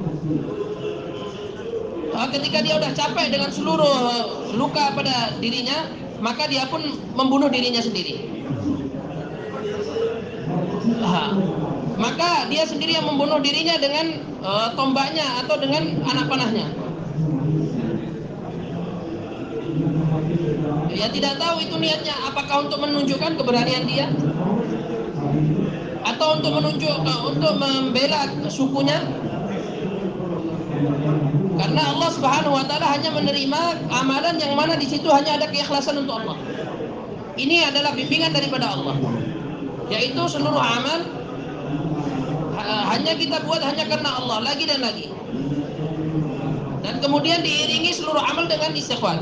Ketika dia udah capek dengan seluruh luka pada dirinya, maka dia pun membunuh dirinya sendiri. Maka dia sendiri yang membunuh dirinya dengan tombaknya atau dengan anak panahnya. Ya tidak tahu itu niatnya, apakah untuk menunjukkan keberanian dia atau untuk untuk membela sukunya. Karena Allah Subhanahu wa taala hanya menerima amalan yang mana di situ hanya ada keikhlasan untuk Allah. Ini adalah bimbingan daripada Allah. Yaitu seluruh amal hanya kita buat hanya karena Allah, lagi dan lagi. Dan kemudian diiringi seluruh amal dengan istighfar.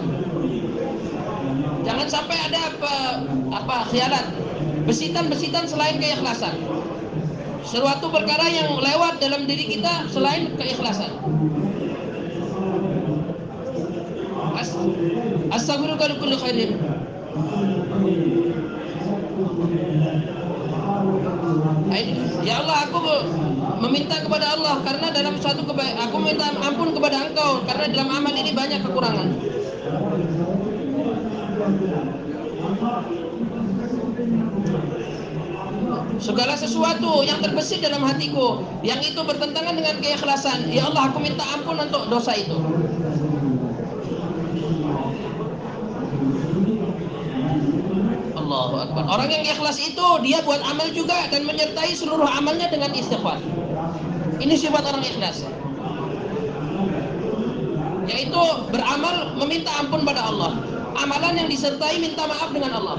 Jangan sampai ada khianat, besitan-besitan selain keikhlasan. Suatu perkara yang lewat dalam diri kita selain keikhlasan. Astaghfiruka li kulli khairin. Ya Allah, aku meminta kepada Allah karena dalam suatu kebaikan, aku minta ampun kepada Engkau karena dalam amal ini banyak kekurangan. segala sesuatu yang terbesit dalam hatiku yang itu bertentangan dengan keikhlasan, ya Allah, aku minta ampun untuk dosa itu. Allahu Akbar. Orang yang ikhlas itu dia buat amal juga dan menyertai seluruh amalnya dengan istighfar. Ini sifat orang ikhlas, yaitu beramal meminta ampun pada Allah. Amalan yang disertai minta maaf dengan Allah.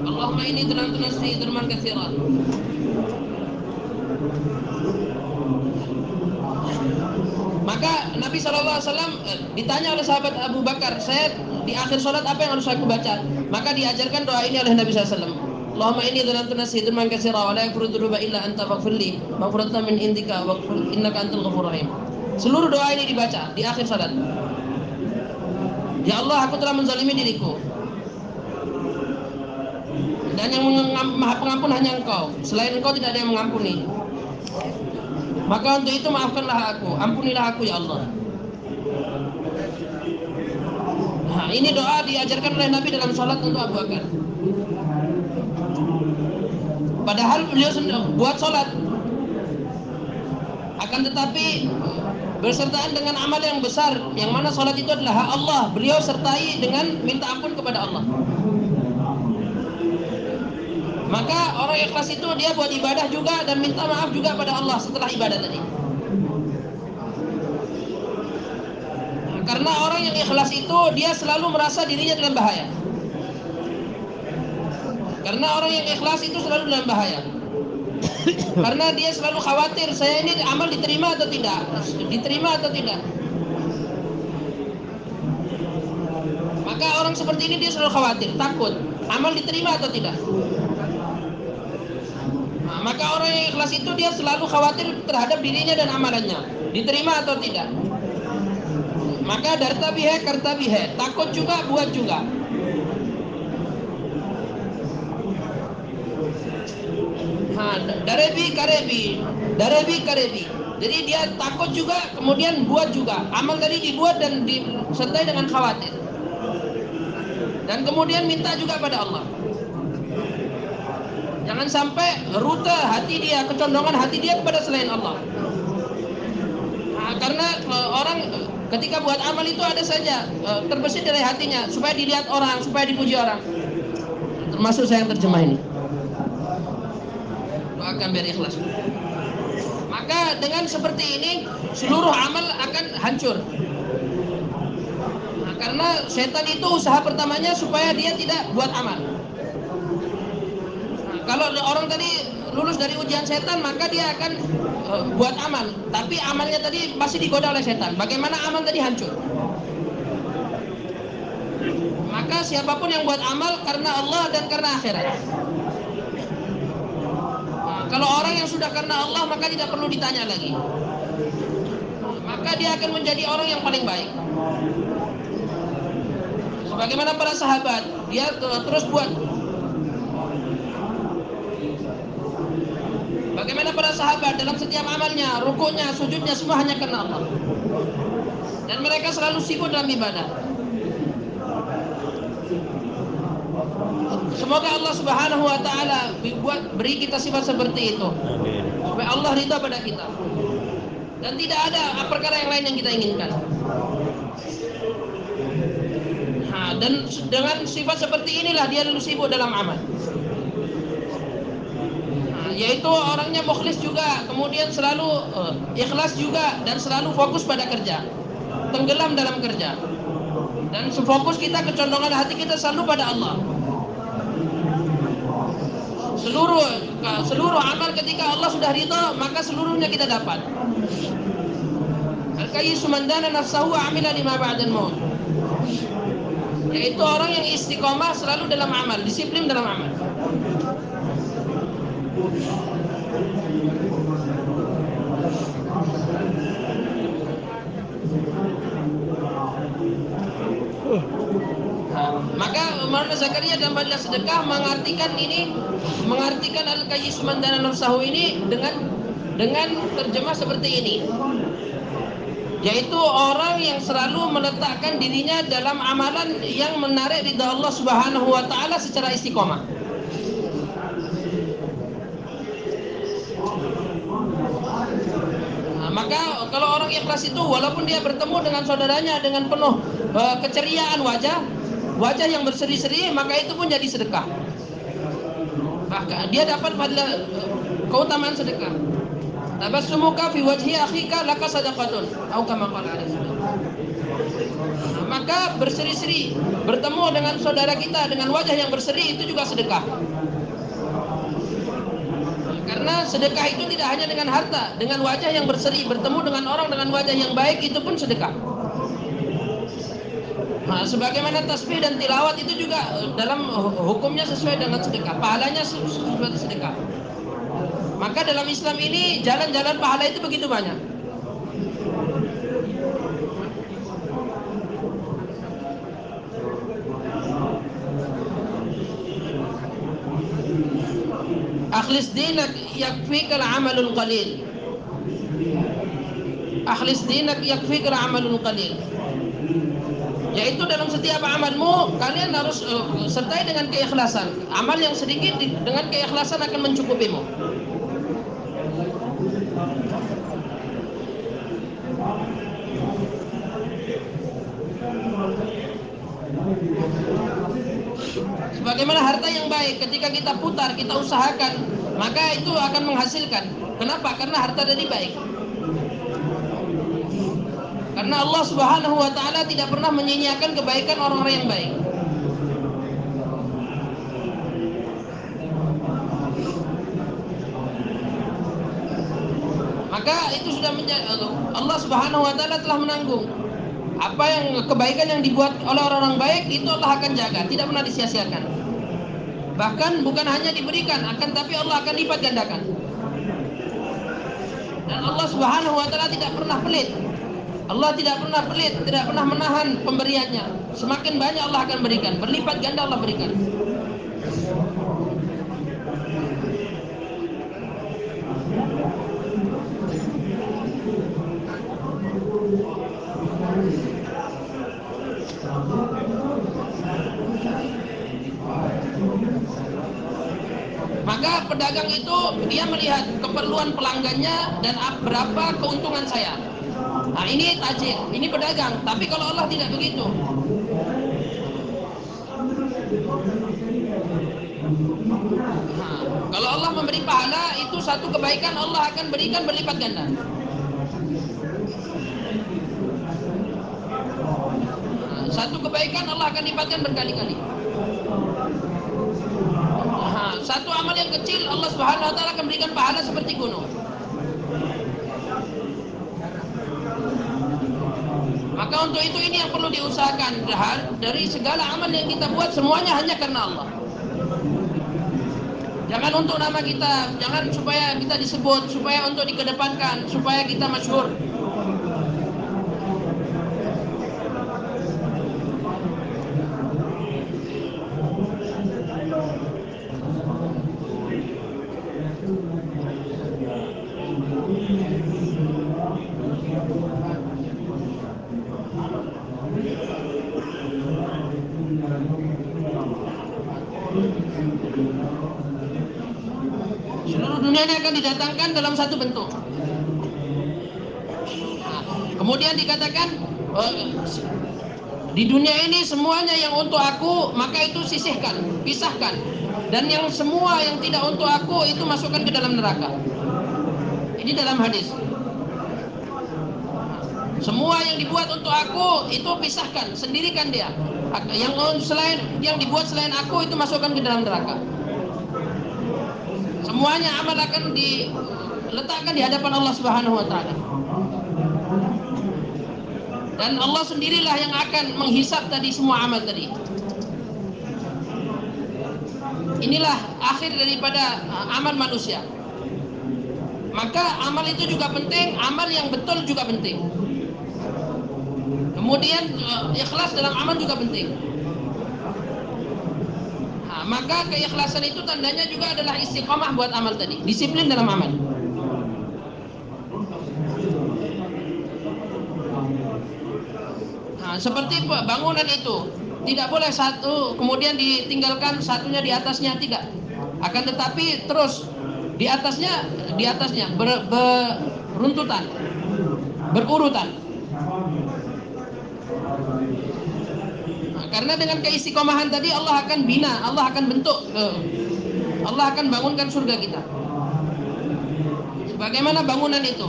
Allahumma inni zalamtu nafsi dzulman katsiran. Maka Nabi SAW ditanya oleh sahabat Abu Bakar, saya di akhir sholat apa yang harus aku baca? Maka diajarkan doa ini oleh Nabi SAW. Allahumma inni zalamtu nafsi dzulman katsiran wa la yaghfiru dzunuba illa anta faghfirli maghfiratan min indika waghfir innaka antal ghafurur rahim. Seluruh doa ini dibaca di akhir sholat. Ya Allah, aku telah menzalimi diriku, dan yang maha pengampun hanya Engkau. Selain Engkau tidak ada yang mengampuni. Maka untuk itu maafkanlah aku, ampunilah aku ya Allah. Nah, ini doa diajarkan oleh Nabi dalam sholat untuk Abu Bakar. Padahal beliau buat sholat, akan tetapi bersertaan dengan amal yang besar, yang mana sholat itu adalah hak Allah. Beliau sertai dengan minta ampun kepada Allah. Maka orang ikhlas itu dia buat ibadah juga dan minta maaf juga pada Allah setelah ibadah tadi. Karena orang yang ikhlas itu dia selalu merasa dirinya dalam bahaya. Karena orang yang ikhlas itu selalu dalam bahaya. Karena dia selalu khawatir, saya ini amal diterima atau tidak, diterima atau tidak. Maka orang seperti ini dia selalu khawatir, takut amal diterima atau tidak. Nah, maka orang yang ikhlas itu dia selalu khawatir terhadap dirinya dan amalannya, diterima atau tidak. Maka dartabihe kartabihe, takut juga, buat juga. Darebi karebi. Jadi dia takut juga, kemudian buat juga. Amal tadi dibuat dan disertai dengan khawatir. Dan kemudian minta juga pada Allah. Jangan sampai rute hati dia, kecondongan hati dia kepada selain Allah. Nah, karena orang ketika buat amal itu ada saja terbesit dari hatinya supaya dilihat orang, supaya dipuji orang. Termasuk saya yang terjemah ini. Doakan biar ikhlas. Maka dengan seperti ini seluruh amal akan hancur. Nah, karena setan itu usaha pertamanya supaya dia tidak buat amal. Nah, kalau orang tadi lulus dari ujian setan, maka dia akan buat amal, tapi amalnya tadi masih digoda oleh setan. Bagaimana amal tadi hancur? Maka siapapun yang buat amal karena Allah dan karena akhirat. Kalau orang yang sudah karena Allah, maka tidak perlu ditanya lagi. Maka dia akan menjadi orang yang paling baik. Sebagaimana para sahabat, dia terus buat. Bagaimana para sahabat dalam setiap amalnya, rukunya, sujudnya, semua hanya karena Allah. Dan mereka selalu sibuk dalam ibadah. Semoga Allah Subhanahu wa taala beri kita sifat seperti itu. Supaya Allah ridha pada kita. Dan tidak ada perkara yang lain yang kita inginkan. Nah, dan dengan sifat seperti inilah dia lalu sibuk dalam amal. Nah, yaitu orangnya mukhlis juga, kemudian selalu ikhlas juga dan selalu fokus pada kerja. Tenggelam dalam kerja. Dan fokus kita, kecondongan hati kita selalu pada Allah. Seluruh amal ketika Allah sudah ridha, maka seluruhnya kita dapat. Al-kayyisu man dana nafsahu wa amila lima ba'dal maut. Yaitu orang yang istiqomah selalu dalam amal, disiplin dalam amal. Maka Maulana Zakaria dalam Fadilah Sedekah mengartikan al-kayyisu man dana nafsahu ini dengan terjemah seperti ini. Yaitu orang yang selalu meletakkan dirinya dalam amalan yang menarik ridha Allah Subhanahu wa taala secara istiqomah. Maka kalau orang ikhlas itu walaupun dia bertemu dengan saudaranya dengan penuh keceriaan wajah yang berseri-seri, maka itu pun jadi sedekah. Maka dia dapat pada keutamaan sedekah. Tabassumuka fi wajhi akhika laka sadaqatun. Atau kama qala alaihi wasallam. Maka berseri-seri bertemu dengan saudara kita dengan wajah yang berseri itu juga sedekah. Karena sedekah itu tidak hanya dengan harta, dengan wajah yang berseri, bertemu dengan orang dengan wajah yang baik itu pun sedekah. Nah, sebagaimana tasbih dan tilawat itu juga dalam hukumnya sesuai dengan sedekah, pahalanya sesuai sedekah. Maka dalam Islam ini jalan-jalan pahala itu begitu banyak. Akhlis dinak yakfikal amalul qalil. Akhlis dinak yakfikal amalul qalil. Yaitu dalam setiap amalmu kalian harus sertai dengan keikhlasan. Amal yang sedikit dengan keikhlasan akan mencukupimu. Sebagaimana harta yang baik ketika kita putar, kita usahakan, maka itu akan menghasilkan. Kenapa? Karena harta tadi baik. Karena Allah Subhanahu wa taala tidak pernah menyia-nyiakan kebaikan orang-orang yang baik. Maka itu sudah menjadi Allah Subhanahu wa taala telah menanggung. Apa yang kebaikan yang dibuat oleh orang-orang baik itu Allah akan jaga, tidak pernah disia-siakan. Bahkan bukan hanya diberikan, akan tapi Allah akan lipat gandakan. Dan Allah Subhanahu wa taala tidak pernah pelit. Allah tidak pernah pelit, tidak pernah menahan pemberiannya. Semakin banyak Allah akan berikan, berlipat ganda Allah berikan. Maka pedagang itu dia melihat keperluan pelanggannya dan berapa keuntungan saya. Nah ini tajir, ini pedagang. Tapi kalau Allah tidak begitu. Nah, kalau Allah memberi pahala itu satu kebaikan Allah akan berikan berlipat ganda. Nah, satu kebaikan Allah akan lipatkan berkali-kali. Nah, satu amal yang kecil Allah Subhanahu wa taala akan berikan pahala seperti gunung. Maka untuk itu ini yang perlu diusahakan. Dari segala amal yang kita buat semuanya hanya karena Allah. Jangan untuk nama kita, jangan supaya kita disebut, supaya untuk dikedepankan, supaya kita masyhur. Seluruh dunia ini akan didatangkan dalam satu bentuk. Nah, kemudian dikatakan di dunia ini semuanya yang untuk aku maka itu sisihkan, pisahkan. Dan yang semua yang tidak untuk aku itu masukkan ke dalam neraka. Ini dalam hadis. Semua yang dibuat untuk aku itu pisahkan, sendirikan dia. Yang dibuat selain aku itu masukkan ke dalam neraka. Semuanya amal akan diletakkan di hadapan Allah Subhanahu wa taala. Dan Allah sendirilah yang akan menghisab tadi semua amal tadi. Inilah akhir daripada amal manusia. Maka amal itu juga penting, amal yang betul juga penting. Kemudian ikhlas dalam amal juga penting. Nah, maka keikhlasan itu tandanya juga adalah istiqomah buat amal tadi, disiplin dalam amal. Nah, seperti bangunan itu tidak boleh satu kemudian ditinggalkan satunya di atasnya, tidak. Akan tetapi terus di atasnya beruntutan. berurutan. Nah, karena dengan keistiqomahan tadi Allah akan bina, Allah akan bentuk, Allah akan bangunkan surga kita. Bagaimana bangunan itu?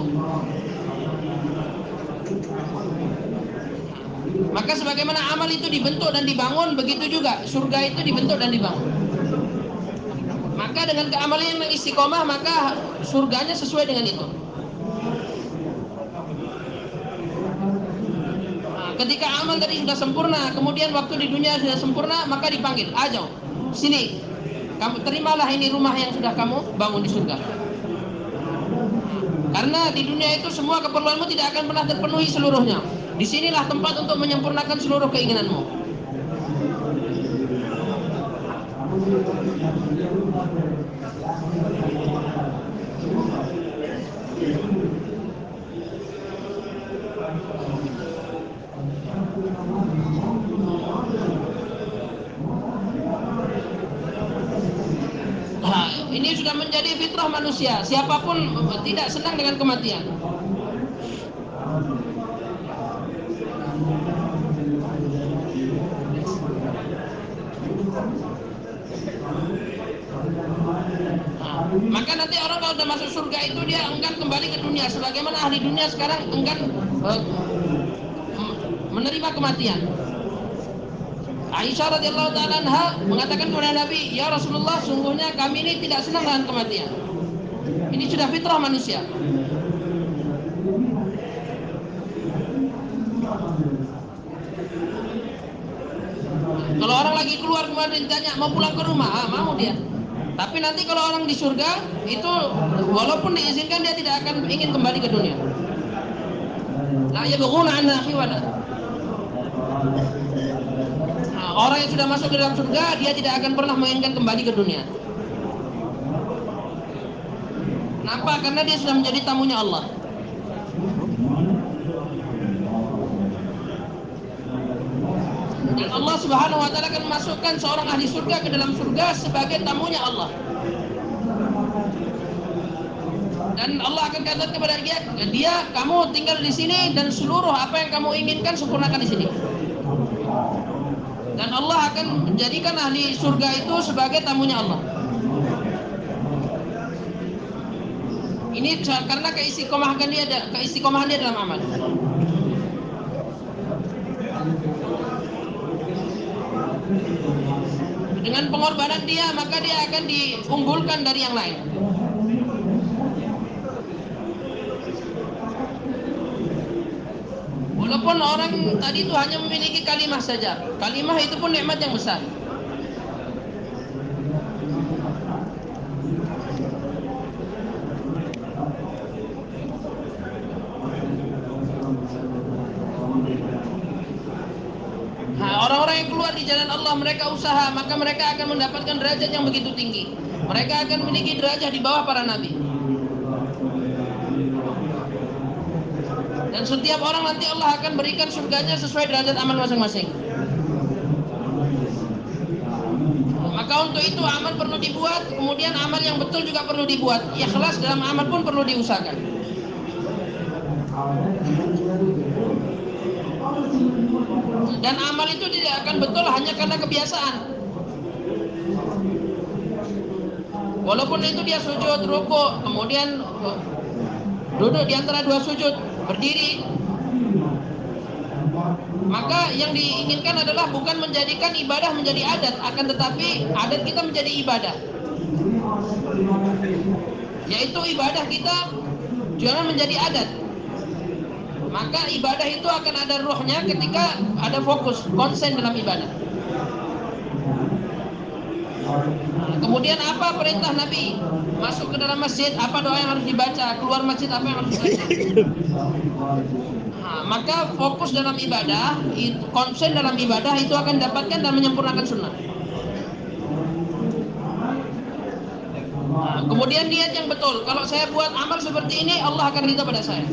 Maka sebagaimana amal itu dibentuk dan dibangun, begitu juga surga itu dibentuk dan dibangun. Maka dengan keamalan yang istiqomah, maka surganya sesuai dengan itu. Nah, ketika amal tadi sudah sempurna, kemudian waktu di dunia sudah sempurna, maka dipanggil, ayo sini, kamu terimalah ini rumah yang sudah kamu bangun di surga. Karena di dunia itu semua keperluanmu tidak akan pernah terpenuhi seluruhnya. Disinilah tempat untuk menyempurnakan seluruh keinginanmu. Nah, ini sudah menjadi fitrah manusia. Siapapun tidak senang dengan kematian. Maka nanti orang kalau sudah masuk surga itu dia enggan kembali ke dunia, sebagaimana ahli dunia sekarang enggan menerima kematian. Aisyah radhiyallahu ta'ala anha mengatakan kepada Nabi, "Ya Rasulullah, sungguhnya kami ini tidak senang dengan kematian. Ini sudah fitrah manusia." Kalau orang lagi keluar kemudian ditanya mau pulang ke rumah, mau dia. Tapi nanti kalau orang di surga itu walaupun diizinkan dia tidak akan ingin kembali ke dunia. La yabghuna 'anha khiwala. Orang yang sudah masuk ke dalam surga dia tidak akan pernah menginginkan kembali ke dunia. Kenapa? Karena dia sudah menjadi tamunya Allah. Dan Allah Subhanahu wa taala akan memasukkan seorang ahli surga ke dalam surga sebagai tamunya Allah. Dan Allah akan katakan kepada dia, kamu tinggal di sini dan seluruh apa yang kamu inginkan sempurnakan di sini. Dan Allah akan menjadikan ahli surga itu sebagai tamunya Allah. Ini karena keistiqomahan dia dalam amal. Dengan pengorbanan dia, maka dia akan diunggulkan dari yang lain. Walaupun orang tadi itu hanya memiliki kalimah saja, kalimah itu pun nikmat yang besar. Orang-orang yang keluar di jalan Allah, mereka usaha, maka mereka akan mendapatkan derajat yang begitu tinggi. Mereka akan memiliki derajat di bawah para nabi. Dan setiap orang nanti Allah akan berikan surganya sesuai derajat amal masing-masing. Maka untuk itu amal perlu dibuat, kemudian amal yang betul juga perlu dibuat. Ikhlas dalam amal pun perlu diusahakan. Dan amal itu tidak akan betul hanya karena kebiasaan. Walaupun itu dia sujud, rukuk, kemudian duduk di antara dua sujud, berdiri, maka yang diinginkan adalah bukan menjadikan ibadah menjadi adat, akan tetapi adat kita menjadi ibadah. Yaitu ibadah kita jangan menjadi adat. Maka ibadah itu akan ada ruhnya ketika ada fokus, konsen dalam ibadah. Kemudian apa perintah Nabi? Masuk ke dalam masjid, apa doa yang harus dibaca? Keluar masjid, apa yang harus dibaca? Maka fokus dalam ibadah, konsen dalam ibadah itu akan dapatkan dan menyempurnakan sunnah. Kemudian niat yang betul. Kalau saya buat amal seperti ini, Allah akan ridha pada saya.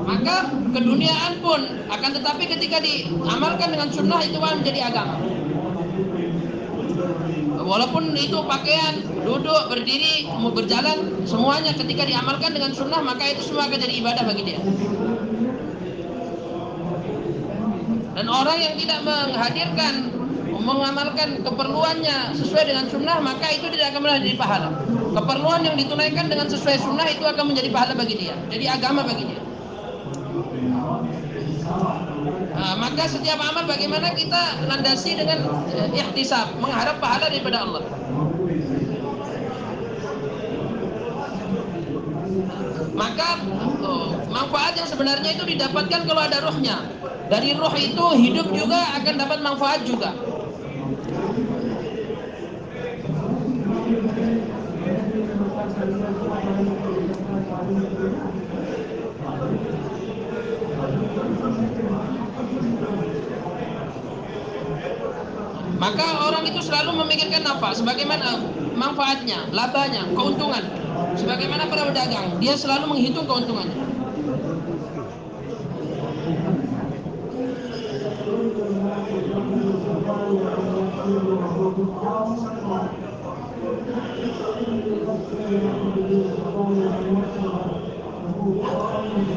Maka keduniaan pun akan, tetapi ketika diamalkan dengan sunnah itu menjadi agama. Walaupun itu pakaian, duduk, berdiri, mau berjalan, semuanya ketika diamalkan dengan sunnah maka itu semua akan jadi ibadah bagi dia. Dan orang yang tidak menghadirkan, mengamalkan keperluannya sesuai dengan sunnah maka itu tidak akan menjadi pahala. Keperluan yang ditunaikan dengan sesuai sunnah itu akan menjadi pahala bagi dia, jadi agama bagi dia. Maka setiap amal bagaimana kita landasi dengan ihtisab, mengharap pahala daripada Allah. Maka manfaat yang sebenarnya itu didapatkan kalau ada ruhnya. Dari ruh itu hidup juga akan dapat manfaat juga. Maka orang itu selalu memikirkan apa? Sebagaimana manfaatnya, labanya, keuntungan. Sebagaimana para pedagang, dia selalu menghitung keuntungannya.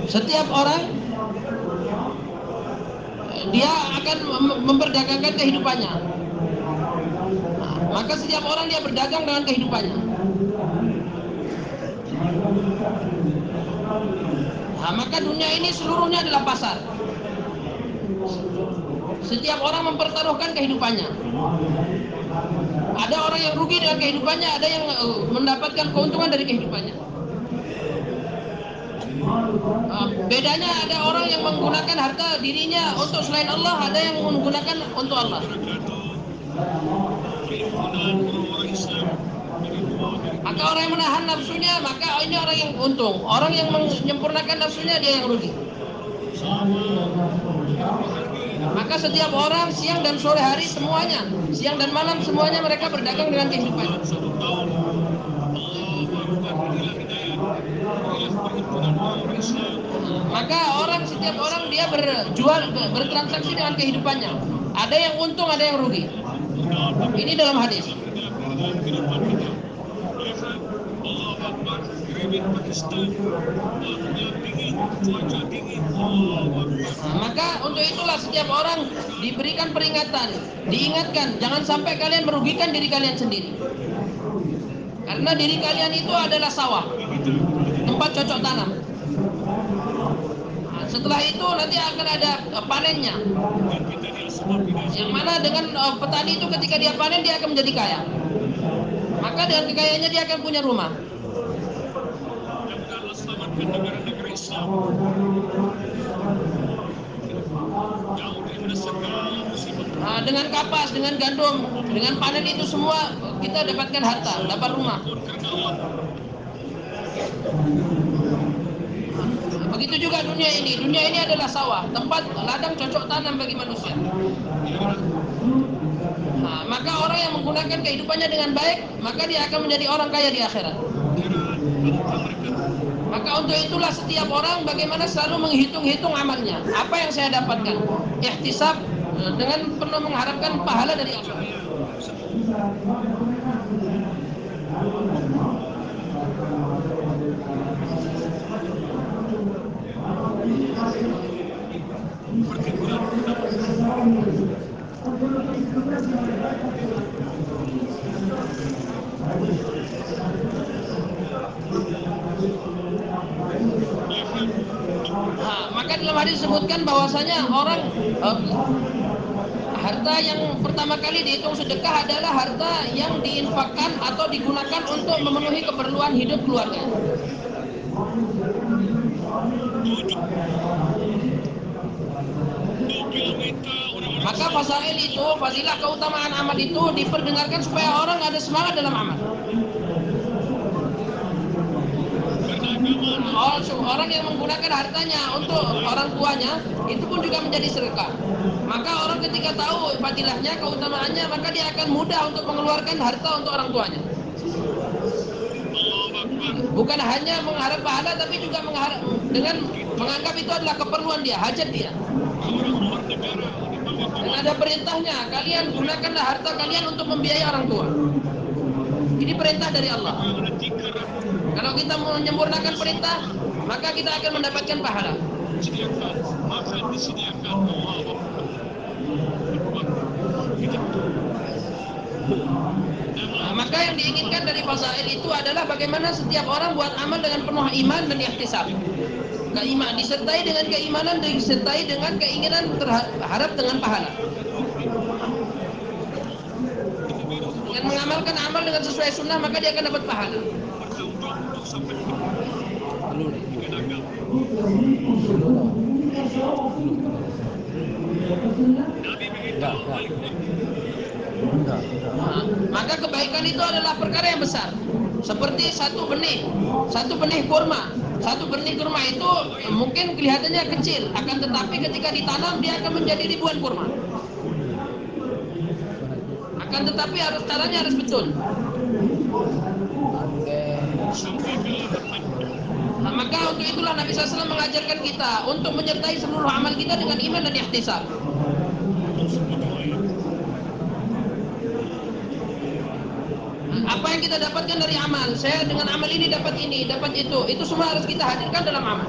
Setiap orang dia akan memperdagangkan kehidupannya. Maka setiap orang dia berdagang dengan kehidupannya. Maka dunia ini seluruhnya adalah pasar. Setiap orang mempertaruhkan kehidupannya. Ada orang yang rugi dengan kehidupannya, ada yang mendapatkan keuntungan dari kehidupannya. Bedanya ada orang yang menggunakan harta dirinya untuk selain Allah, ada yang menggunakan untuk Allah. Maka orang yang menahan nafsunya, maka ini orang yang untung. Orang yang menyempurnakan nafsunya, dia yang rugi. Maka setiap orang siang dan sore hari semuanya, siang dan malam semuanya mereka berdagang dengan kehidupan. Maka setiap orang dia bertransaksi dengan kehidupannya. Ada yang untung, ada yang rugi. Ini dalam hadis. Maka untuk itulah setiap orang diberikan peringatan, diingatkan, jangan sampai kalian merugikan diri kalian sendiri. Karena diri kalian itu adalah sawah, tempat cocok tanam. Setelah itu nanti akan ada panennya. Yang mana dengan petani itu ketika dia panen dia akan menjadi kaya. Maka dengan kekayaannya dia akan punya rumah. Dengan kapas, dengan gandum, dengan panen itu semua kita dapatkan harta, dapat rumah. Begitu juga dunia ini. Dunia ini adalah sawah, tempat ladang cocok tanam bagi manusia. Maka orang yang menggunakan kehidupannya dengan baik, maka dia akan menjadi orang kaya di akhirat. Maka untuk itulah setiap orang bagaimana selalu menghitung-hitung amalnya. Apa yang saya dapatkan? Ihtisab dengan penuh mengharapkan pahala dari Allah. Maka dalam hadis disebutkan bahwasanya orang harta yang pertama kali dihitung sedekah adalah harta yang diinfakkan atau digunakan untuk memenuhi keperluan hidup keluarga. Maka fasail itu, fadilah keutamaan amal itu diperdengarkan supaya orang ada semangat dalam amal. Orang yang menggunakan hartanya untuk orang tuanya itu pun juga menjadi sedekah. Maka orang ketika tahu fadilahnya, keutamaannya, maka dia akan mudah untuk mengeluarkan harta untuk orang tuanya. Bukan hanya mengharap pahala, tapi juga dengan menganggap itu adalah keperluan dia, hajat dia. Dan ada perintahnya, kalian gunakanlah harta kalian untuk membiayai orang tua. Ini perintah dari Allah. Kalau kita menyempurnakan perintah, maka kita akan mendapatkan pahala. Maka yang diinginkan dari fazail itu adalah bagaimana setiap orang buat amal dengan penuh iman dan ihtisab. Keiman disertai dengan keimanan, disertai dengan keinginan terharap dengan pahala. Dengan mengamalkan amal dengan sesuai sunnah, maka dia akan dapat pahala. Maka kebaikan itu adalah perkara yang besar. Seperti satu benih kurma. Satu benih kurma itu mungkin kelihatannya kecil, akan tetapi ketika ditanam dia akan menjadi ribuan kurma. Akan tetapi caranya harus betul. Maka untuk itulah Nabi SAW mengajarkan kita untuk menyertai seluruh amal kita dengan iman dan ihtisab. Apa yang kita dapatkan dari amal, saya dengan amal ini dapat itu semua harus kita hadirkan dalam amal.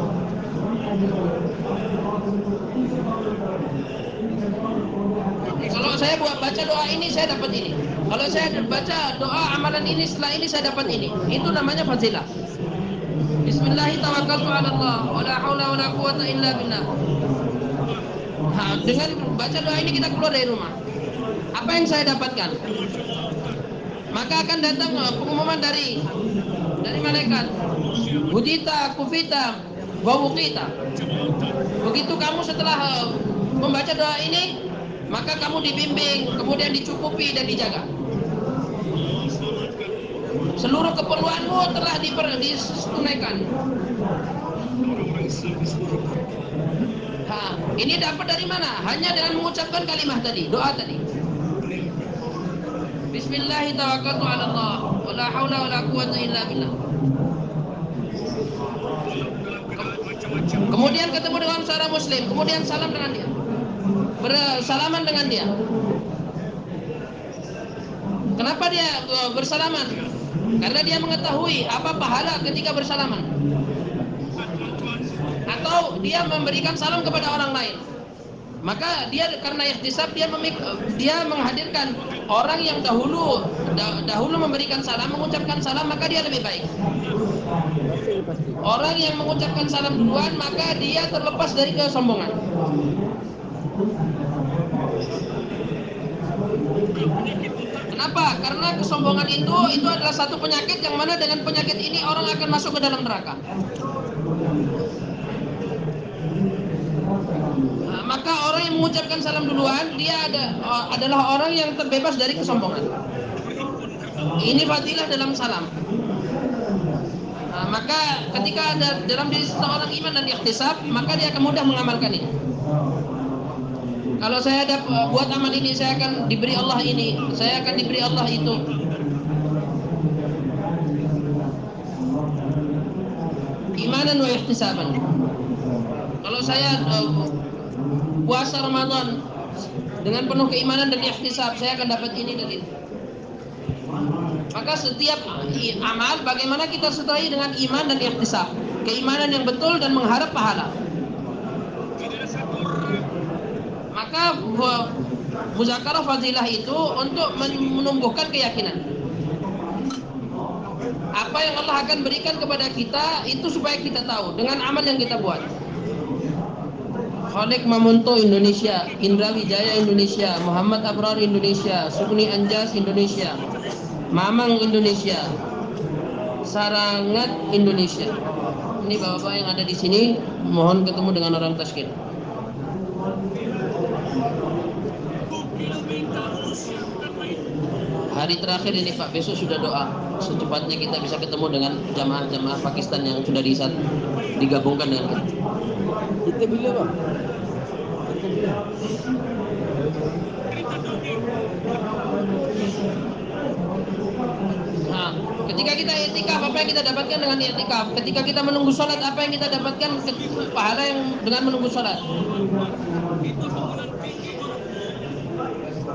Kalau saya baca doa ini, saya dapat ini. Kalau saya baca doa amalan ini, setelah ini saya dapat ini. Itu namanya fazilah. Bismillahirrahmanirrahim. Wala haula wala quwata illa billah. Dengan baca doa ini kita keluar dari rumah. Apa yang saya dapatkan? Maka akan datang pengumuman dari malaikat. Hudita, kufita, wa wuqita. Begitu kamu setelah membaca doa ini, maka kamu dibimbing, kemudian dicukupi dan dijaga. Seluruh keperluanmu telah ditunaikan. Ini dapat dari mana? Hanya dengan mengucapkan kalimat tadi, doa tadi. Bismillahirrahmanirrahim. Wala haula wala quwata illa billah. Kemudian ketemu dengan seorang muslim, kemudian salam dengan dia. Bersalaman dengan dia. Kenapa dia bersalaman? Karena dia mengetahui apa pahala ketika bersalaman. Atau dia memberikan salam kepada orang lain. Maka dia karena ihtisab dia menghadirkan orang yang dahulu memberikan salam, mengucapkan salam, maka dia lebih baik. Orang yang mengucapkan salam duluan, maka dia terlepas dari kesombongan. Kenapa? Karena kesombongan itu adalah satu penyakit yang mana dengan penyakit ini orang akan masuk ke dalam neraka. Maka orang yang mengucapkan salam duluan, dia adalah orang yang terbebas dari kesombongan. Ini fadilah dalam salam. Maka ketika ada dalam diri seorang iman dan ihtisab, maka dia akan mudah mengamalkan ini. Kalau saya buat amal ini, saya akan diberi Allah ini, saya akan diberi Allah itu. Imanan wa ihtisaban. Kalau saya puasa Ramadan dengan penuh keimanan dan ihtisab, saya akan dapat ini dan itu. Maka setiap amal bagaimana kita sertai dengan iman dan ihtisab, keimanan yang betul dan mengharap pahala. Maka muzakarah fadilah itu untuk menumbuhkan keyakinan. Apa yang Allah akan berikan kepada kita itu supaya kita tahu dengan amal yang kita buat. Khalid Mamunto Indonesia, Indra Wijaya Indonesia, Muhammad Abrar Indonesia, Sugni Anjas Indonesia, Mamang Indonesia, Sarangat Indonesia. Ini bapak-bapak yang ada di sini, mohon ketemu dengan orang Tashkil. Hari terakhir ini Pak, besok sudah doa. Secepatnya kita bisa ketemu dengan jamaah-jamaah Pakistan yang sudah digabungkan dengan kita. Kita bila Pak? Nah, ketika kita i'tikaf, apa yang kita dapatkan dengan i'tikaf? Ketika kita menunggu sholat, apa yang kita dapatkan? Pahala yang dengan menunggu sholat.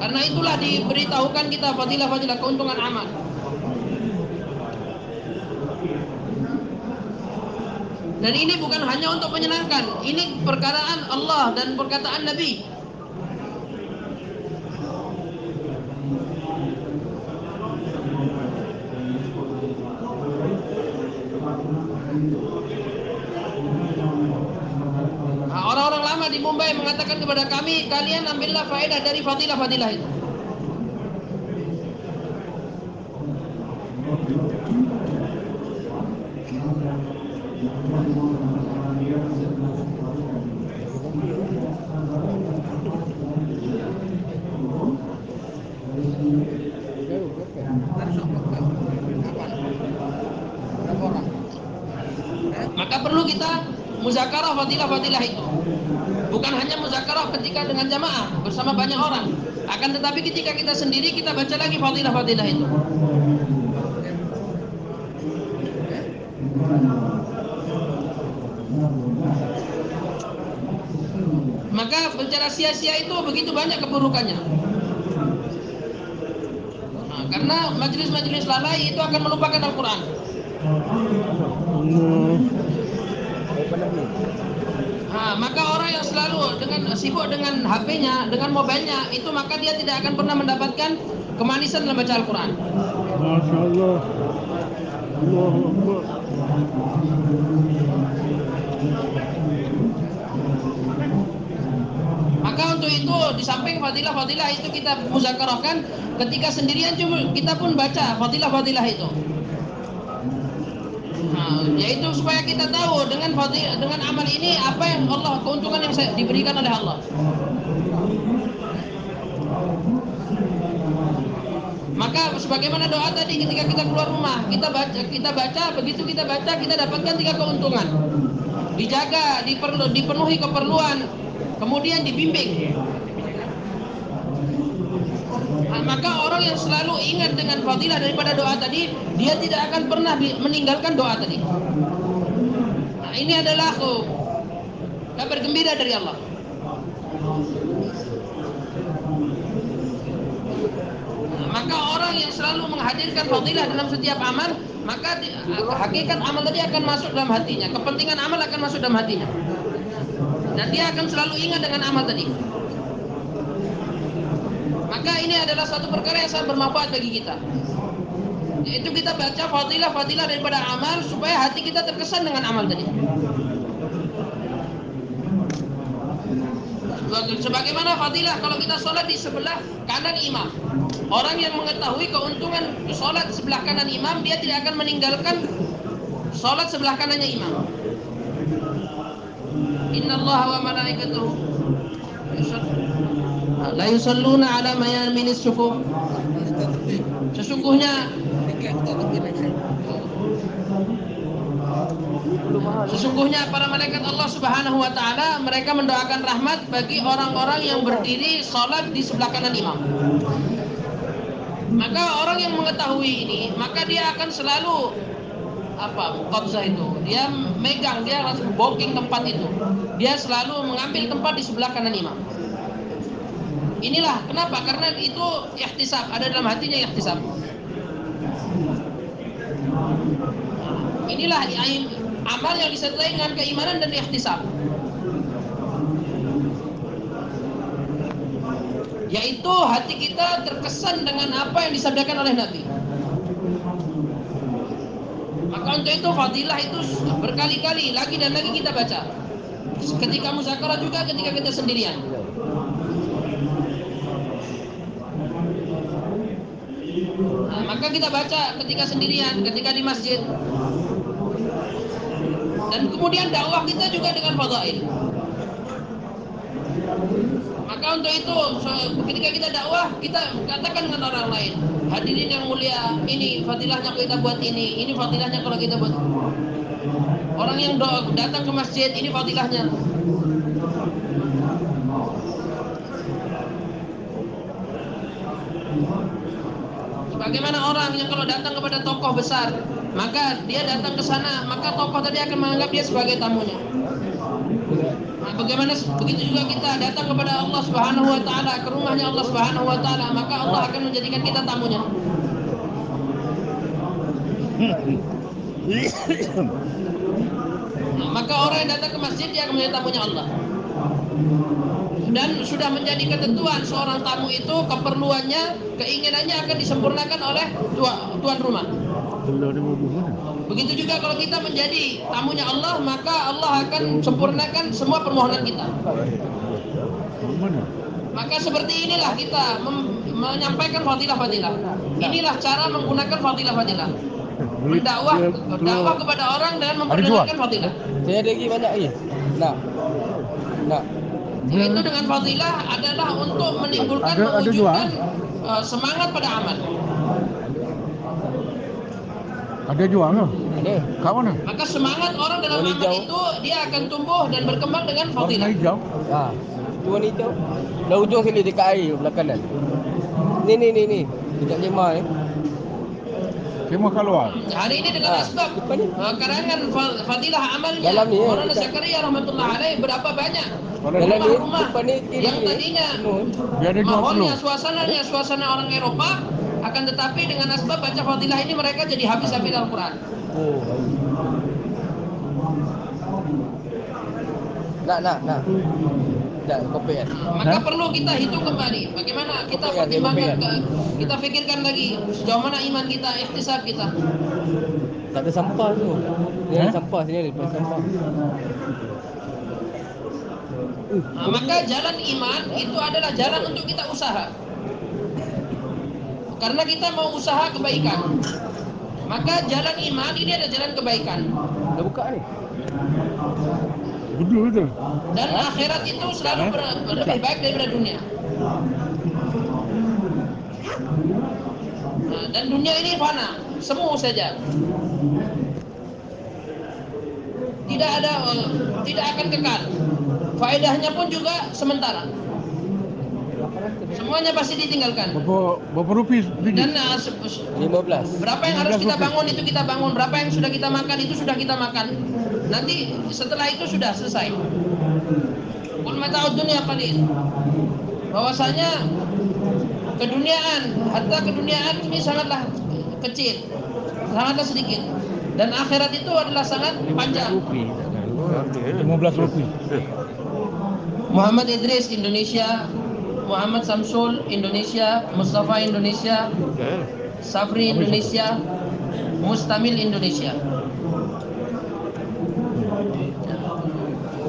Karena itulah diberitahukan kita fadilah-fadilah keuntungan amal. Dan ini bukan hanya untuk menyenangkan, ini perkataan Allah dan perkataan Nabi. Orang-orang lama di Mumbai mengatakan kepada kami, kalian ambillah faedah dari fadilah-fadilah itu. Maka perlu kita muzakarah fadilah-fadilah itu. Bukan hanya muzakarah ketika dengan jamaah bersama banyak orang, akan tetapi ketika kita sendiri kita baca lagi fadilah-fadilah itu. Maka bicara sia-sia itu begitu banyak keburukannya. Nah, karena majelis-majelis lalai itu akan melupakan Al-Quran. Nah, maka orang yang selalu sibuk dengan HP-nya, dengan mobilnya, itu maka dia tidak akan pernah mendapatkan kemanisan dalam baca Al-Quran. Masya Allah. Allahu Akbar. Maka untuk itu di samping fadilah-fadilah itu kita muzakarahkan, ketika sendirian kita pun baca fadilah-fadilah itu. Nah, yaitu supaya kita tahu dengan amal ini apa yang Allah, keuntungan yang diberikan oleh Allah. Maka sebagaimana doa tadi ketika kita keluar rumah, kita baca, begitu kita baca kita dapatkan 3 keuntungan. Dijaga, dipenuhi keperluan, kemudian dibimbing. Nah, maka orang yang selalu ingat dengan fadilah daripada doa tadi, dia tidak akan pernah meninggalkan doa tadi. Nah, ini adalah kabar gembira dari Allah. Nah, maka orang yang selalu menghadirkan fadilah dalam setiap amal, maka hakikat amal tadi akan masuk dalam hatinya, kepentingan amal akan masuk dalam hatinya, dan dia akan selalu ingat dengan amal tadi. Maka ini adalah suatu perkara yang sangat bermanfaat bagi kita, yaitu kita baca fadilah-fadilah daripada amal supaya hati kita terkesan dengan amal tadi. Sebagaimana fadilah kalau kita sholat di sebelah kanan imam, orang yang mengetahui keuntungan sholat di sebelah kanan imam, dia tidak akan meninggalkan sholat sebelah kanannya imam. Innallaha wa malaikatahu la yusalluna ala mayaminis syufuf. Sesungguhnya para malaikat Allah Subhanahu wa taala, mereka mendoakan rahmat bagi orang-orang yang berdiri sholat di sebelah kanan imam. Maka orang yang mengetahui ini, maka dia akan selalu qabzah itu, dia megang, dia langsung booking tempat itu, dia selalu mengambil tempat di sebelah kanan imam. Inilah kenapa, karena itu ihtisab, ada dalam hatinya ihtisab. Inilah amal yang disertai dengan keimanan dan ihtisab, yaitu hati kita terkesan dengan apa yang disabdakan oleh Nabi. Maka untuk itu fadilah itu berkali-kali lagi dan lagi kita baca, ketika muzakarah juga, ketika kita sendirian. Nah, maka kita baca ketika sendirian, ketika di masjid, dan kemudian dakwah kita juga dengan fadail. Maka untuk itu ketika kita dakwah, kita katakan dengan orang lain, hadirin yang mulia, ini fadilahnya kita buat ini fadilahnya kalau kita buat. Orang yang datang ke masjid, ini fadilahnya. Bagaimana orang yang kalau datang kepada tokoh besar, maka dia datang ke sana, maka tokoh tadi akan menganggap dia sebagai tamunya. Nah, Bagaimana begitu juga kita datang kepada Allah Subhanahu wa taala, ke rumahnya Allah Subhanahu wa taala, maka Allah akan menjadikan kita tamunya. Maka orang yang datang ke masjid dia akan menjadi tamunya Allah. Dan sudah menjadi ketentuan seorang tamu itu keperluannya, keinginannya akan disempurnakan oleh tuan rumah. Begitu juga kalau kita menjadi tamunya Allah, maka Allah akan sempurnakan semua permohonan kita. Maka seperti inilah kita menyampaikan fadilah-fadilah. Inilah cara menggunakan fadilah-fadilah. Dakwah kepada orang dengan memperdengarkan fadilah. Saya ada lagi banyak lagi. Nak. Yaitu dengan fadilah adalah untuk menimbulkan, mewujudkan semangat pada amal. Ada jual ke? Ada. Kat mana? Maka semangat orang dalam Warna amal hijau. itu dia akan tumbuh dan berkembang dengan Warna fadilah. hijau. Tu warna hijau. Dah ujung sini dekat air belah kanan. Ni. Dekat lima ni. Semua keluar. Hari ini dengan asbab depan ni. karangan fadilah amalnya Dalam ni, Maulana dekat. Zakaria rahmatullah alaih berapa banyak Dalam ni, rumah depan ni, kiri yang ni. tadinya Dia ada 20. mahonnya suasana orang Eropa, akan tetapi dengan asbab baca fadilah ini mereka jadi habis-habis Al-Quran. Oh. Nak. Tak, kopi kan? Maka perlu kita hitung kembali bagaimana kita Kopi kan, pertimbangkan, kita fikirkan lagi sejauh mana iman kita, ikhtisab kita. Tak ada sampah tu. Dia ada sampah sini, lepas sampah. Maka jalan iman itu adalah jalan untuk kita usaha. Karena kita mau usaha kebaikan. Maka jalan iman ini adalah jalan kebaikan. Dah buka ni. Betul. Dan akhirat itu selalu lebih baik daripada dunia. Dan dunia ini fana, semu saja. Tidak akan kekal. Faedahnya pun juga sementara. Semuanya pasti ditinggalkan. Berapa rupiah biji? Dan 15. berapa yang harus kita bangun itu kita bangun, berapa yang sudah kita makan itu sudah kita makan. Nanti setelah itu sudah selesai. Qul mata'ud dunya qalil. Bahwasanya harta keduniaan ini sangatlah kecil, sangatlah sedikit. Dan akhirat itu adalah sangat panjang. 15 rupiah. Muhammad Idris Indonesia, Muhammad Samsul Indonesia, Mustafa Indonesia, Safri Indonesia, Mustamil Indonesia.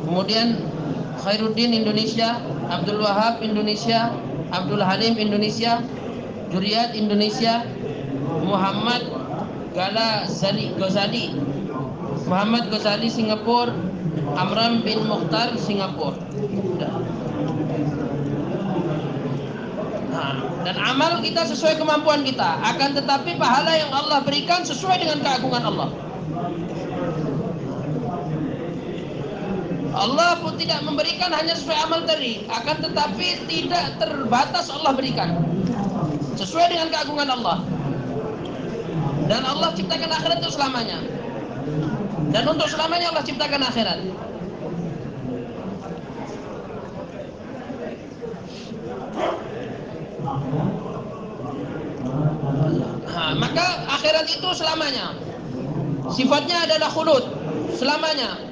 Kemudian Khairuddin Indonesia, Abdul Wahab Indonesia, Abdul Halim Indonesia, Juriyat Indonesia, Muhammad Ghazali, Muhammad Ghazali Singapura, Amram bin Mukhtar Singapura. Dan amal kita sesuai kemampuan kita, akan tetapi pahala yang Allah berikan sesuai dengan keagungan Allah. Allah pun tidak memberikan hanya sesuai amal tadi, akan tetapi tidak terbatas Allah berikan sesuai dengan keagungan Allah. Dan Allah ciptakan akhirat itu selamanya. Dan untuk selamanya Allah ciptakan akhirat. Maka akhirat itu selamanya. Sifatnya adalah khulud, selamanya.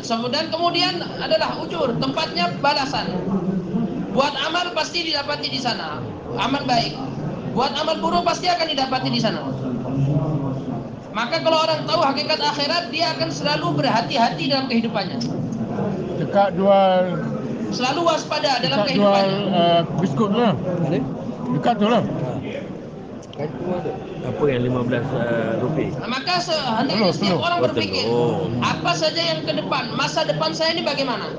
Dan kemudian adalah ujur, tempatnya balasan. Buat amal pasti didapati di sana, amal baik. Buat amal buruk pasti akan didapati di sana. Maka kalau orang tahu hakikat akhirat, dia akan selalu berhati-hati dalam kehidupannya. Dekat jual Selalu waspada dalam kehidupannya. biskut lah. Ada? Dekat tu lah. Itu ada. Apa yang 15 rupiah? Maka hendaknya setiap orang Betul. berpikir, apa saja yang ke depan, masa depan saya ini bagaimana?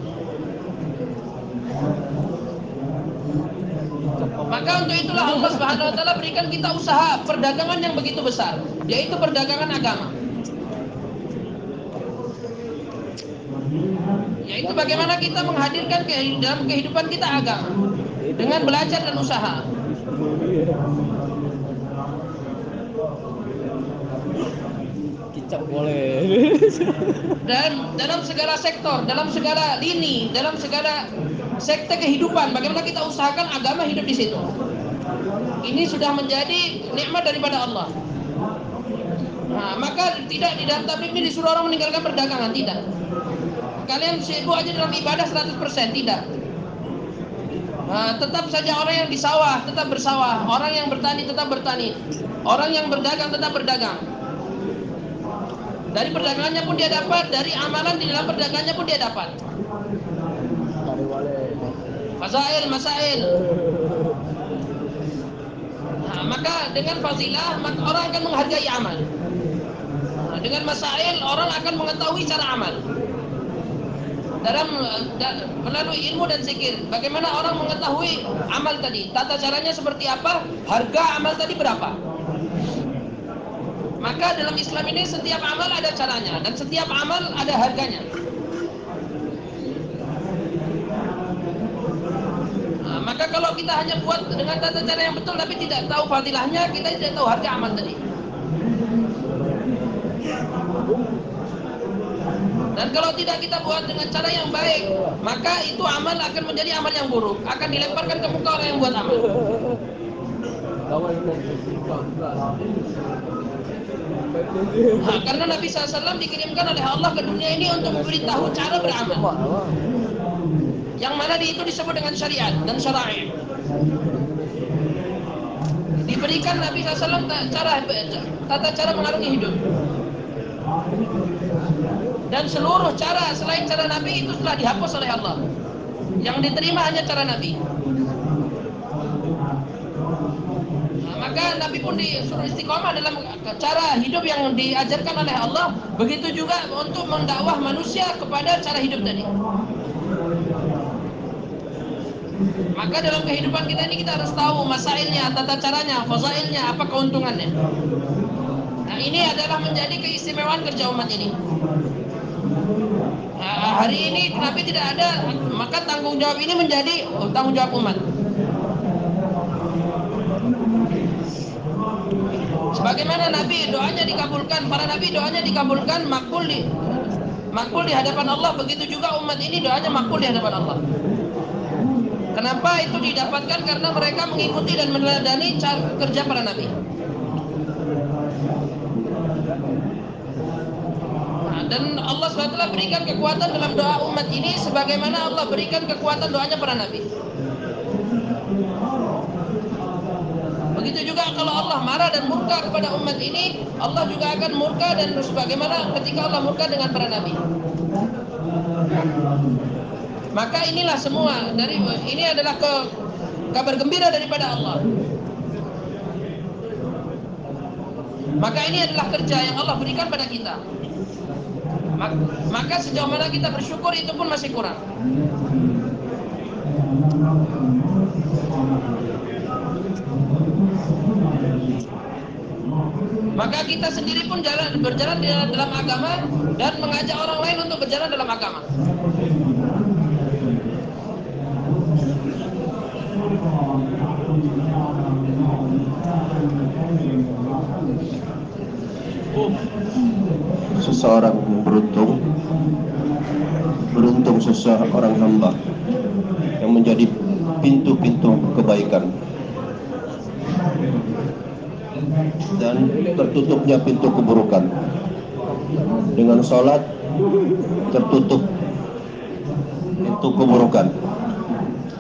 Maka untuk itulah Allah Subhanahu wa taala berikan kita usaha perdagangan yang begitu besar, yaitu perdagangan agama. Yaitu bagaimana kita menghadirkan dalam kehidupan kita agama dengan belajar dan usaha. Tak boleh. Dan dalam segala sektor, dalam segala lini, dalam segala sektor kehidupan, bagaimana kita usahakan agama hidup di situ. Ini sudah menjadi nikmat daripada Allah. Nah, maka tidak di dalam tabligh ini disuruh orang meninggalkan perdagangan, tidak. Kalian sibuk aja dalam ibadah 100%, tidak. Nah, tetap saja orang yang di sawah tetap bersawah, orang yang bertani tetap bertani, orang yang berdagang tetap berdagang. Dari perdagangannya pun dia dapat, dari amalan di dalam perdagangannya pun dia dapat. Fazail, masail. Nah, maka dengan fadilah maka orang akan menghargai amal. Nah, dengan masail orang akan mengetahui cara amal. Melalui ilmu dan zikir, bagaimana orang mengetahui amal tadi, tata caranya seperti apa, harga amal tadi berapa. Maka dalam Islam ini setiap amal ada caranya dan setiap amal ada harganya. Nah, maka kalau kita hanya buat dengan tata cara yang betul tapi tidak tahu fadilahnya, kita tidak tahu harga amal tadi. Dan kalau tidak kita buat dengan cara yang baik, maka itu amal akan menjadi amal yang buruk, akan dilemparkan ke muka orang yang buat amal. Nah, karena Nabi SAW dikirimkan oleh Allah ke dunia ini untuk memberitahu cara beramal, yang mana itu disebut dengan syariat dan syara'i. Diberikan Nabi SAW tata cara mengarungi hidup. Dan seluruh cara selain cara Nabi itu telah dihapus oleh Allah. Yang diterima hanya cara Nabi. Nah, maka Nabi pun disuruh istiqomah dalam cara hidup yang diajarkan oleh Allah. Begitu juga untuk mendakwah manusia kepada cara hidup tadi. Maka dalam kehidupan kita ini kita harus tahu masailnya, tata caranya, fazailnya, apa keuntungannya. Nah, ini adalah menjadi keistimewaan kerja umat ini. Nah, hari ini Nabi tidak ada, maka tanggung jawab ini menjadi tanggung jawab umat. Sebagaimana Nabi doanya dikabulkan, para Nabi doanya dikabulkan, makbul di hadapan Allah, begitu juga umat ini doanya makbul di hadapan Allah. Kenapa itu didapatkan? Karena mereka mengikuti dan meneladani cara kerja para Nabi. Dan Allah SWT berikan kekuatan dalam doa umat ini sebagaimana Allah berikan kekuatan doanya para nabi. Begitu juga kalau Allah marah dan murka kepada umat ini, Allah juga akan murka dan sebagaimana ketika Allah murka dengan para nabi. Maka inilah semua ini adalah kabar gembira daripada Allah. Maka ini adalah kerja yang Allah berikan pada kita. Maka sejauh mana kita bersyukur itu pun masih kurang. Maka kita sendiri pun berjalan dalam agama dan mengajak orang lain untuk berjalan dalam agama. Seseorang beruntung seseorang hamba yang menjadi pintu-pintu kebaikan dan tertutupnya pintu keburukan. Dengan sholat tertutup pintu keburukan.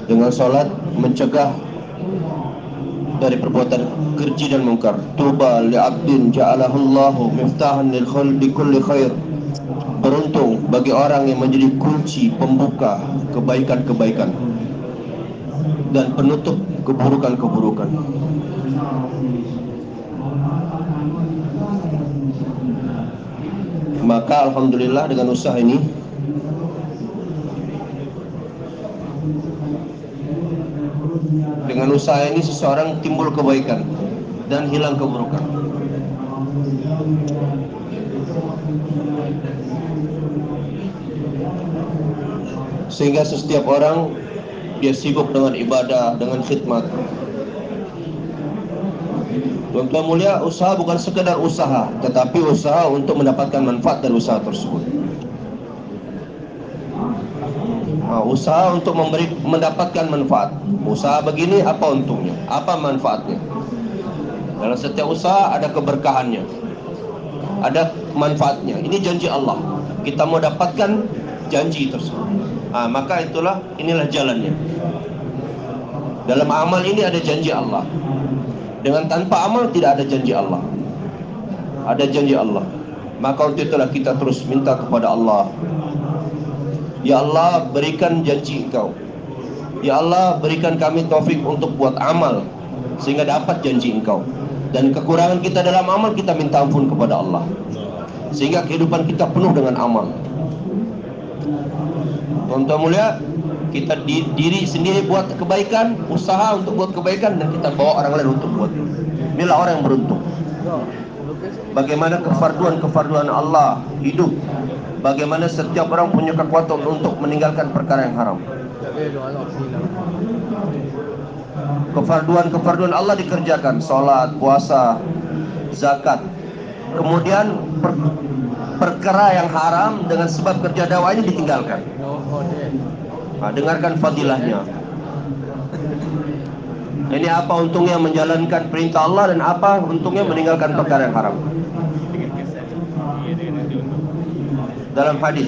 Dengan sholat mencegah dari perbuatan keji dan mungkar. Tuba li'abdin ja'alahullahu miftahan lil kulli khair. Beruntung bagi orang yang menjadi kunci pembuka kebaikan-kebaikan dan penutup keburukan-keburukan. Maka alhamdulillah dengan usaha ini seseorang timbul kebaikan dan hilang keburukan. Sehingga setiap orang dia sibuk dengan ibadah, dengan khidmat. Tuan-tuan mulia, usaha bukan sekedar usaha, tetapi usaha untuk mendapatkan manfaat dari usaha tersebut. Usaha untuk mendapatkan manfaat. Usaha begini, apa untungnya? Apa manfaatnya? Dalam setiap usaha ada keberkahannya, ada manfaatnya. Ini janji Allah. Kita mau dapatkan janji tersebut. Maka inilah jalannya. Dalam amal ini ada janji Allah. Dengan tanpa amal tidak ada janji Allah. Ada janji Allah. Maka untuk itulah kita terus minta kepada Allah. Ya Allah, berikan janji Engkau. Ya Allah, berikan kami taufik untuk buat amal sehingga dapat janji Engkau. Dan kekurangan kita dalam amal kita minta ampun kepada Allah, sehingga kehidupan kita penuh dengan amal. Tuan-tuan mulia, kita diri sendiri buat kebaikan, usaha untuk buat kebaikan, dan kita bawa orang lain untuk buat. Inilah orang yang beruntung. Bagaimana kefarduan Allah hidup. Bagaimana setiap orang punya kekuatan untuk meninggalkan perkara yang haram. Kefarduan Allah dikerjakan, salat, puasa, zakat. Kemudian perkara yang haram dengan sebab kerja dakwahnya ditinggalkan. Dengarkan fadilahnya. Ini apa untungnya menjalankan perintah Allah dan apa untungnya meninggalkan perkara yang haram. Dalam hadis,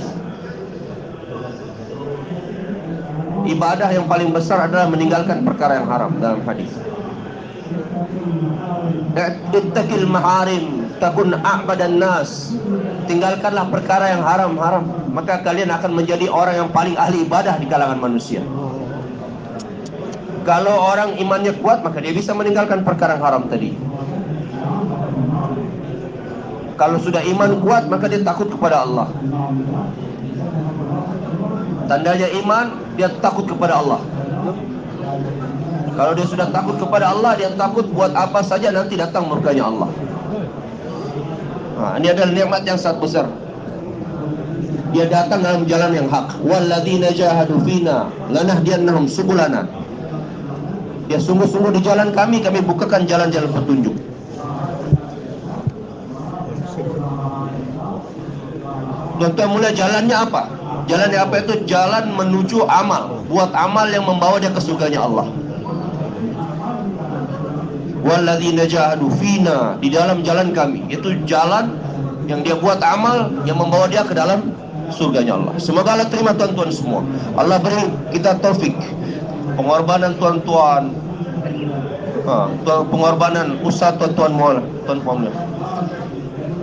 ibadah yang paling besar adalah meninggalkan perkara yang haram. Dalam hadis, ittaqil maharim takun a'badan nas. Tinggalkanlah perkara yang haram, maka kalian akan menjadi orang yang paling ahli ibadah di kalangan manusia. Kalau orang imannya kuat, maka dia bisa meninggalkan perkara yang haram tadi. Kalau sudah iman kuat, maka dia takut kepada Allah. Tandanya iman, dia takut kepada Allah. Kalau dia sudah takut kepada Allah, dia takut buat apa saja nanti datang murkanya Allah. Ini adalah nikmat yang sangat besar. Dia datang dalam jalan yang hak. Walladzina jahadu fina lanahdiyannahum subulana. Dia sungguh-sungguh di jalan kami bukakan jalan-jalan petunjuk. Tuan-tuan mulai jalannya apa? Jalannya apa itu? Jalan menuju amal. Buat amal yang membawa dia ke surganya Allah. Walladzina jahadu fina, di dalam jalan kami. Itu jalan yang dia buat amal yang membawa dia ke dalam surganya Allah. Semoga Allah terima tuan-tuan semua. Allah beri kita taufik. Pengorbanan tuan-tuan, pengorbanan usaha tuan-tuan mulia,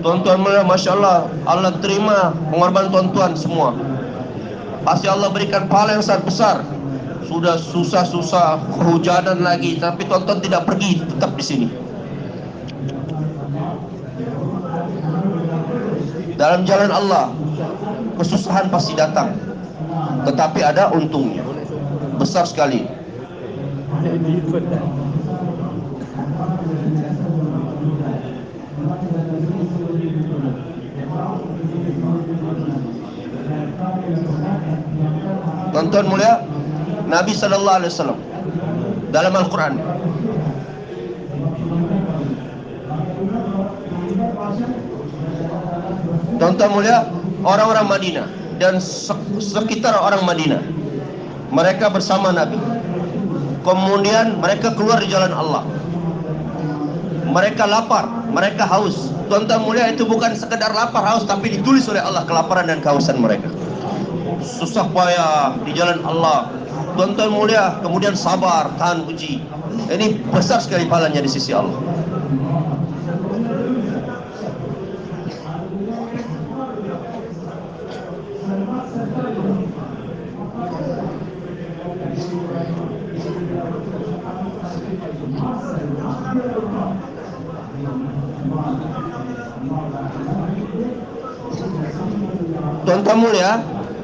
tuan-tuan mulia, masya Allah, Allah terima pengorbanan tuan-tuan semua. Pasti Allah berikan pahala yang sangat besar. Sudah susah-susah, kehujanan lagi, tapi tuan-tuan tidak pergi, tetap di sini. Dalam jalan Allah, kesusahan pasti datang, tetapi ada untungnya besar sekali. Tuan-tuan mulia, Nabi sallallahu alaihi wasallam dalam Al-Quran tuan-tuan mulia, orang-orang Madinah dan sekitar orang Madinah, mereka bersama Nabi. Kemudian mereka keluar di jalan Allah. Mereka lapar, mereka haus. Tuan-tuan mulia, itu bukan sekedar lapar haus, tapi ditulis oleh Allah kelaparan dan kehausan mereka. Susah payah di jalan Allah. Tuan-tuan mulia, kemudian sabar, tahan uji. Ini besar sekali pahalanya di sisi Allah.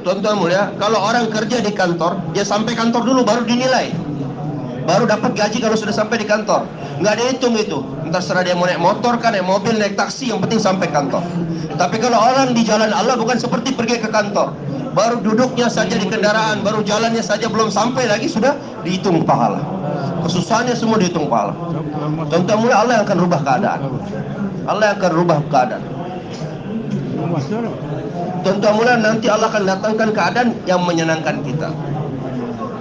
Tuan-tuan mulia, kalau orang kerja di kantor, dia sampai kantor dulu baru dinilai, baru dapat gaji kalau sudah sampai di kantor. Nggak dihitung itu. Entar serah dia mau naik motor kan, naik mobil, naik taksi, yang penting sampai kantor. Tapi kalau orang di jalan Allah bukan seperti pergi ke kantor, baru duduknya saja di kendaraan, baru jalannya saja belum sampai lagi sudah dihitung pahala. kesusahannya semua dihitung pahala. Tuan-tuan mulai Allah yang akan rubah keadaan. Allah yang akan rubah keadaan. Tuan-tuan mulai nanti Allah akan datangkan keadaan yang menyenangkan kita.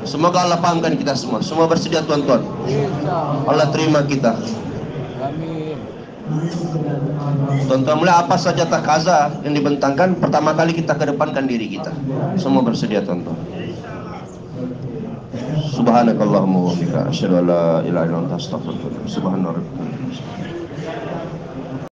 Semoga Allah pahamkan kita semua. Semua bersedia tuan-tuan. Allah terima kita. Amin. Tuan-tuan mulai apa saja takaza yang dibentangkan, pertama kali kita kedepankan diri kita. Semua bersedia tuan-tuan. Subhanakallahumma wa bihamdika asyhadu an la ilaha illa anta astaghfiruka wa atubu ilaik. Subhanallah.